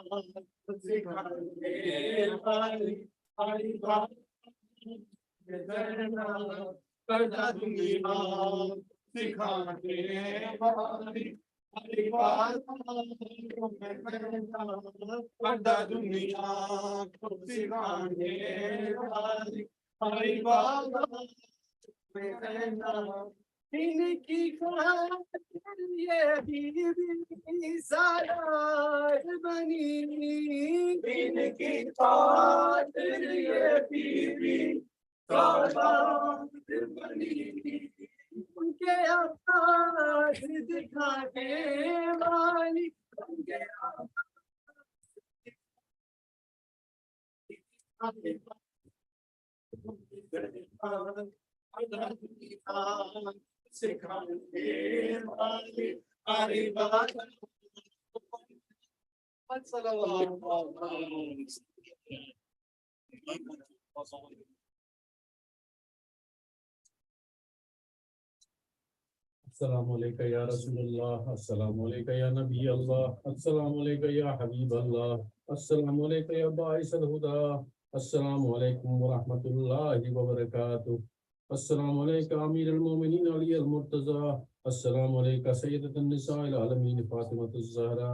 سکھانے والی آئی بات پردہ دنیا سکھانے والی آئی بات پردہ دنیا کو سکھانے والی آئی بات ان کی خاطر یہ بیوی سالار بنی ان کی خاطر یہ بیوی سالار بنی ان کے عباس دکھانے والی ان کے سکھانے والی آئی بات السلام علیکم یا رسول اللہ، السلام علیکم یا نبی اللہ، السلام علیکم یا حبیب اللہ، السلام علیکم یا باعث الہدا، السلام علیکم ورحمۃ اللہ وبرکاتہ، السلام علیکم امیر المومنین علی المرتضی، السلام علیکم سیدۃ النساء العالمین فاطمۃ الزہرا،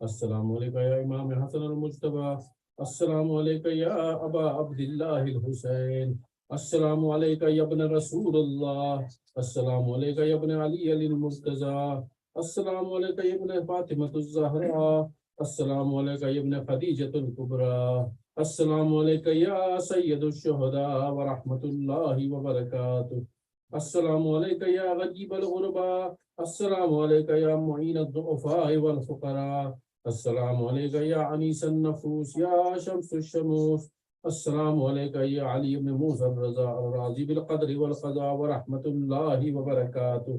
السلام علیکم یا امام حسن المجتبی، السلام علیکم یا ابا عبداللہ الحسین، السلام علیکم یا ابن رسول اللہ، السلام علیکم یا ابن علی المرتضی، السلام علیکم یا ابن فاطمۃ الزہرا، السلام علیکم یا ابن خدیجۃ الکبریٰ، السلام علیکم یا سید الشہداء ورحمۃ اللہ وبرکاتہ، السلام علیکم یا غجیب الغرباء، السلام علیکم یا معین الضعفاء والفقراء، السلام علیکم یا انیس النفوس یا شمس الشموس، السلام علیکم یا علی بن موسیٰ الرضا الراضی بالقدر والقضاء ورحمۃ اللہ وبرکاتہ،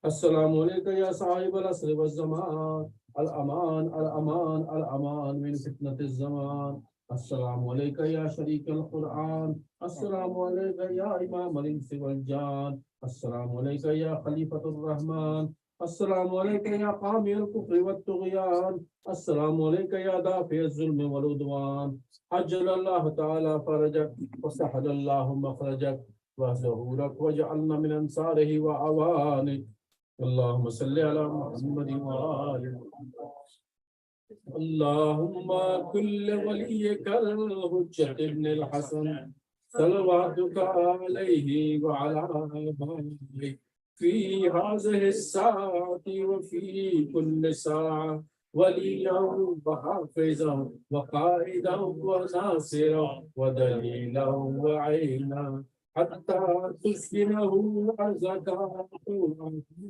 السلام علیکم یا صاحب العصر والزمان، الامان الامان الامان من فتنة الزمان، السلام علیکم یا شریک القرآن، السلام علیکم یا امام الانس والجان، السلام علیکم یا خلیفۃ الرحمن، السلام علیکم یا قامی الکفر والطغیان، السلام علیکم یا دافع الظلم والعدوان، عجل اللہ تعالی فرجک وسہل اللہ مخرجک وظہورک وجعلنا من انصارہ وعوانک، اللہم صلی علی محمد وآل اللہم کل ولیک الحجۃ ابن الحسن صلواتک علیہ وعلی آلہ فی هذه الساعة وفی کل ساعة ولیا وحافظا وقائدا وناصرا ودلیلا وعینا حتى تسكنه أرزقا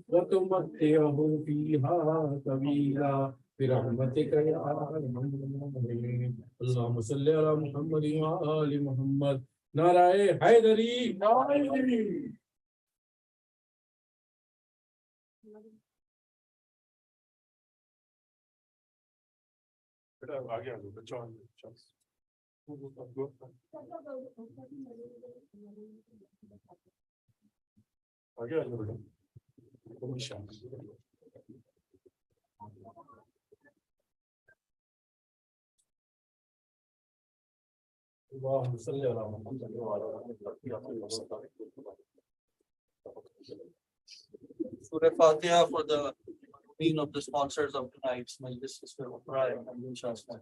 وتمتعه فيها طويلا برحمتك يا أرحم الراحمين، اللهم صل على محمد وآل محمد، نعرہ حیدری، نعرہ حیدری۔ آگے آگے بچوں آگے آگے بیٹا اللهم صل على محمد وعلى آله وصحبه. Surah Fatiha for the being of the sponsors of tonight's Majlis, Sister Muharram and inshallah.